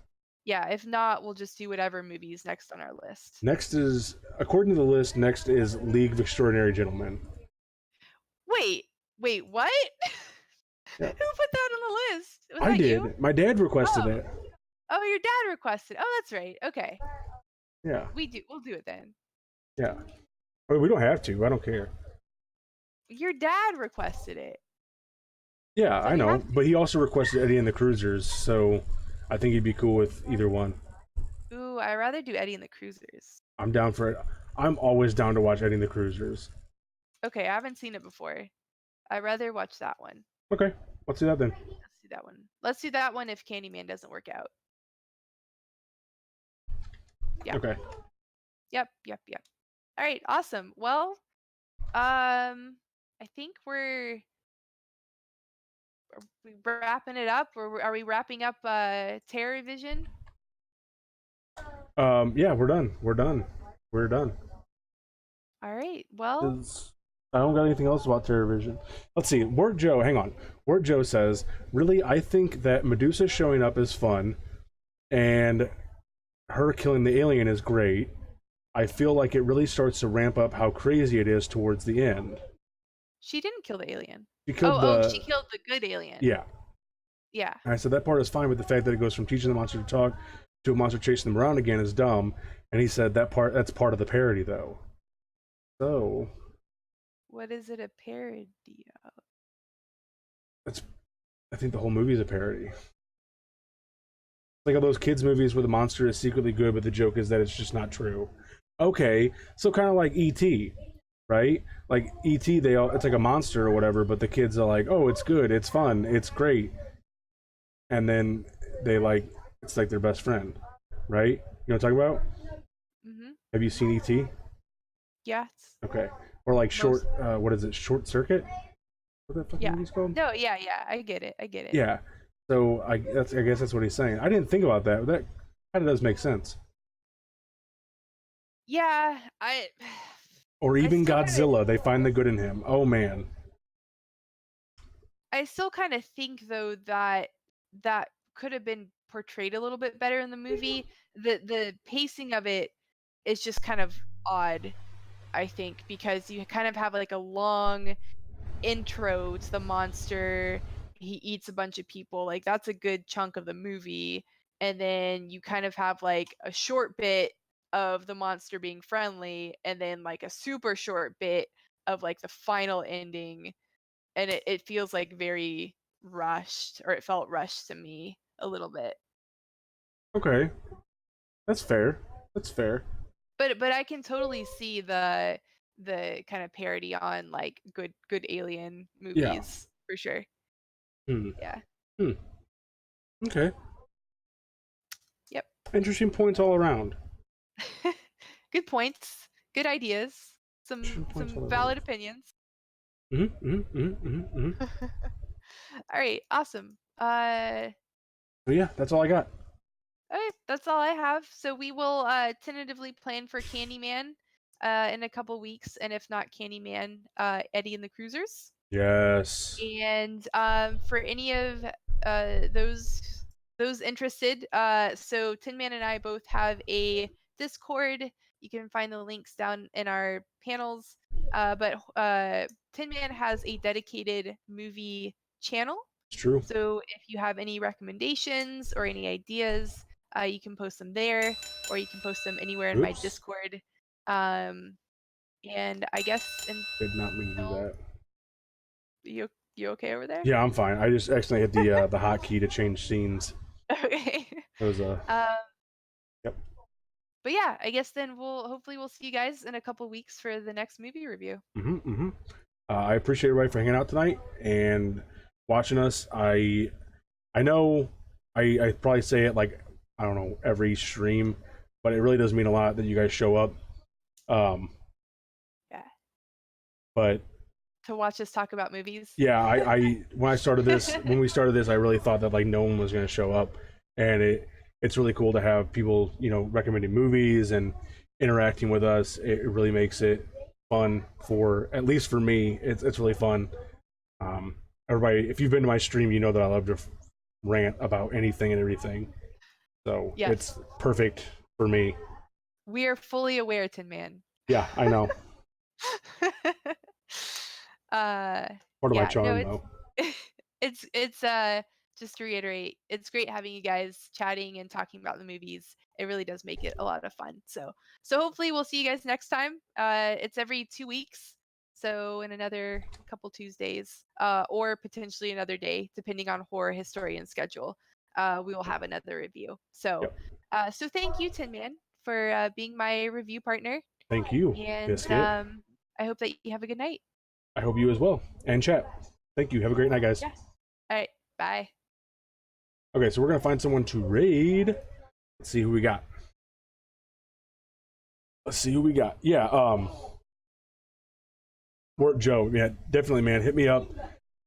Speaker 1: Yeah, if not, we'll just do whatever movie's next on our list.
Speaker 2: Next is, according to the list, League of Extraordinary Gentlemen.
Speaker 1: Wait, what?
Speaker 2: Yeah.
Speaker 1: Who put that on the list?
Speaker 2: I did. You? My dad requested it.
Speaker 1: Oh, your dad requested. Oh, that's right. Okay.
Speaker 2: Yeah,
Speaker 1: We'll do it then.
Speaker 2: yeah. I mean, we don't have to. I don't care.
Speaker 1: Your dad requested it,
Speaker 2: Yeah,
Speaker 1: so
Speaker 2: I
Speaker 1: we
Speaker 2: know,
Speaker 1: have to.
Speaker 2: but he also requested Eddie and the Cruisers, so I think he'd be cool with either one.
Speaker 1: Ooh, I'd rather do Eddie and the Cruisers.
Speaker 2: I'm down for it. I'm always down to watch Eddie and the Cruisers.
Speaker 1: Okay, I haven't seen it before. I'd rather watch that one.
Speaker 2: Okay, let's do that then.
Speaker 1: Let's do that one. Let's do that one if Candyman doesn't work out. Yeah.
Speaker 2: Okay.
Speaker 1: Yep. Yep. Yep. All right. Awesome. Well, I think are we wrapping it up, or are we wrapping up Terrorvision?
Speaker 2: Yeah, we're done. We're done. We're done.
Speaker 1: All right. Well,
Speaker 2: 'Cause I don't got anything else about Terrorvision. Let's see. Word Joe, hang on. Word Joe says, really, I think that Medusa showing up is fun, and her killing the alien is great. I feel like it really starts to ramp up how crazy it is towards the end.
Speaker 1: she didn't kill the alien.
Speaker 2: She killed
Speaker 1: She
Speaker 2: the
Speaker 1: killed the good alien.
Speaker 2: yeah.
Speaker 1: Yeah.
Speaker 2: And I said that part is fine, but the fact that it goes from teaching the monster to talk to a monster chasing them around again is dumb. And he said that's part of the parody though. So
Speaker 1: What is it a parody of?
Speaker 2: that's I think the whole movie is a parody. Like all those kids movies where the monster is secretly good, but the joke is that it's just not true. Okay, so kind of like E.T., right? Like E.T., it's like a monster or whatever, but the kids are like, oh, it's good, it's fun, it's great, and then it's like their best friend, right? You know what I'm talking about?
Speaker 1: Mm-hmm.
Speaker 2: Have you seen E.T.?
Speaker 1: Yes.
Speaker 2: Okay, or like
Speaker 1: Most.
Speaker 2: what is it? Short Circuit? What that fucking
Speaker 1: Yeah.
Speaker 2: movie's called?
Speaker 1: No. Yeah. Yeah. I get it. I get it.
Speaker 2: Yeah. So I guess that's what he's saying. I didn't think about that. That kind of does make sense.
Speaker 1: Yeah.
Speaker 2: Or
Speaker 1: I
Speaker 2: even
Speaker 1: still kind of.
Speaker 2: Godzilla, they find the good in him. Oh man.
Speaker 1: I still kind of think though that that could have been portrayed a little bit better in the movie. The pacing of it is just kind of odd, I think, because you kind of have like a long intro to the monster. He eats a bunch of people. Like that's a good chunk of the movie. And then you kind of have like a short bit of the monster being friendly, and then like a super short bit of like the final ending. And it feels like very rushed, or it felt rushed to me a little bit.
Speaker 2: Okay. That's fair. That's fair.
Speaker 1: But I can totally see the kind of parody on like good alien
Speaker 2: Yeah.
Speaker 1: movies for sure.
Speaker 2: Hmm.
Speaker 1: Yeah.
Speaker 2: Hmm. Okay.
Speaker 1: Yep.
Speaker 2: Interesting points all around.
Speaker 1: Good points. Good ideas.
Speaker 2: Interesting points
Speaker 1: Some
Speaker 2: all around.
Speaker 1: valid opinions.
Speaker 2: Mm-hmm, mm-hmm, mm-hmm, mm-hmm. Mm-hmm.
Speaker 1: All right, awesome.
Speaker 2: So yeah, that's all I got.
Speaker 1: Okay, that's all I have. So we will tentatively plan for Candyman in a couple weeks, and if not Candyman, Eddie and the Cruisers.
Speaker 2: Yes.
Speaker 1: And for any of those interested, so Tin Man and I both have a Discord. You can find the links down in our panels. But Tin Man has a dedicated movie channel.
Speaker 2: It's true.
Speaker 1: So if you have any recommendations or any ideas, you can post them there, or you can post them anywhere in my
Speaker 2: Oops.
Speaker 1: Discord. And I guess
Speaker 2: Did not mean to do
Speaker 1: until
Speaker 2: that.
Speaker 1: you okay over there?
Speaker 2: Yeah, I'm fine. I just accidentally hit the hotkey to change scenes.
Speaker 1: Okay.
Speaker 2: It was
Speaker 1: Um,
Speaker 2: yep.
Speaker 1: but yeah, I guess then we'll see you guys in a couple weeks for the next movie review.
Speaker 2: Mm-hmm, mm-hmm. I appreciate everybody for hanging out tonight and watching us. I know I probably say it like I don't know every stream, but it really does mean a lot that you guys show up. Um,
Speaker 1: Yeah.
Speaker 2: but
Speaker 1: To watch us talk about movies.
Speaker 2: yeah, I when I started this when we started this, I really thought that like no one was going to show up, and it's really cool to have people recommending movies and interacting with us. It really makes it fun for at least for me. It's really fun. Everybody, if you've been to my stream, you know that I love to rant about anything and everything. So
Speaker 1: Yes.
Speaker 2: it's perfect for me.
Speaker 1: We are fully aware, Tin Man.
Speaker 2: Yeah, I know.
Speaker 1: uh
Speaker 2: Part of my
Speaker 1: yeah, no,
Speaker 2: charm, though.
Speaker 1: it's just to reiterate, it's great having you guys chatting and talking about the movies. It really does make it a lot of fun. So hopefully we'll see you guys next time. It's every 2 weeks. So in another couple Tuesdays, or potentially another day, depending on horror historian schedule, we will have another review. So,
Speaker 2: Yep.
Speaker 1: so thank you, Tin Man, for being my review partner,
Speaker 2: Thank you,
Speaker 1: and
Speaker 2: Biscuit.
Speaker 1: I hope that you have a good night.
Speaker 2: I hope you as well. And chat. Thank you. Have a great night, guys.
Speaker 1: Yeah. All right. Bye.
Speaker 2: Okay, so we're gonna find someone to raid. Let's see who we got. Let's see who we got. Yeah, Wort Joe. Yeah, definitely, man. Hit me up,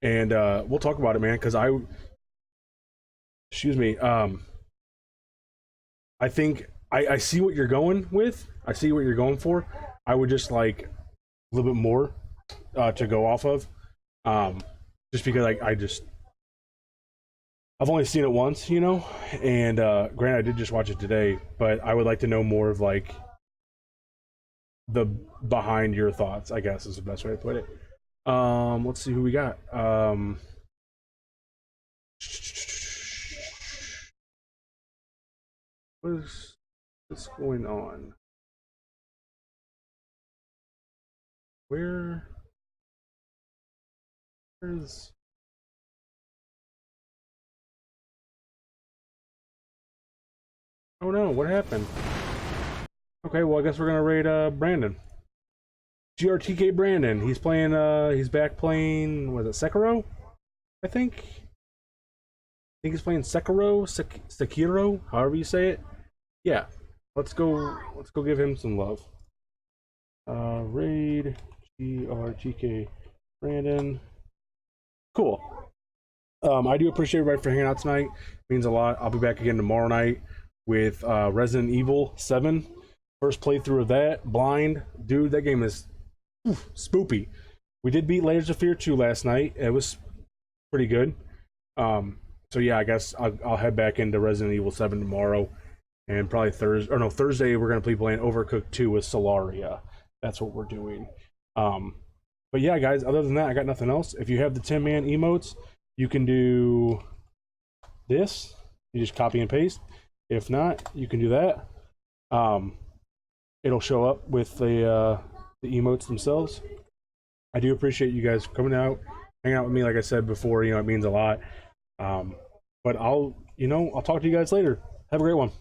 Speaker 2: and we'll talk about it, man. Because excuse me. I think I see what you're going with. I see what you're going for. I would just like a little bit more to go off of, just because I've only seen it once, you know, and granted I did just watch it today, but I would like to know more of like the behind your thoughts, I guess is the best way to put it. Let's see who we got. What's going on? Where's Oh no, what happened? Okay, well I guess we're gonna raid Brandon. GRTK Brandon. He's playing he's back playing, was it Sekiro? I think he's playing Sekiro, however you say it. Yeah. Let's go give him some love. Raid GRTK Brandon. Cool. I do appreciate everybody for hanging out tonight. It means a lot. I'll be back again tomorrow night with Resident Evil 7. First playthrough of that. Blind. Dude, that game is spoopy. We did beat Layers of Fear 2 last night. It was pretty good. So yeah, I guess I'll head back into Resident Evil 7 tomorrow. And probably Thursday we're going to be playing Overcooked 2 with Solaria. That's what we're doing. But yeah, guys, other than that, I got nothing else. If you have the Tin Man emotes, you can do this. You just copy and paste. If not, you can do that. It'll show up with the emotes themselves. I do appreciate you guys coming out, hanging out with me. Like I said before, it means a lot. But I'll talk to you guys later. Have a great one.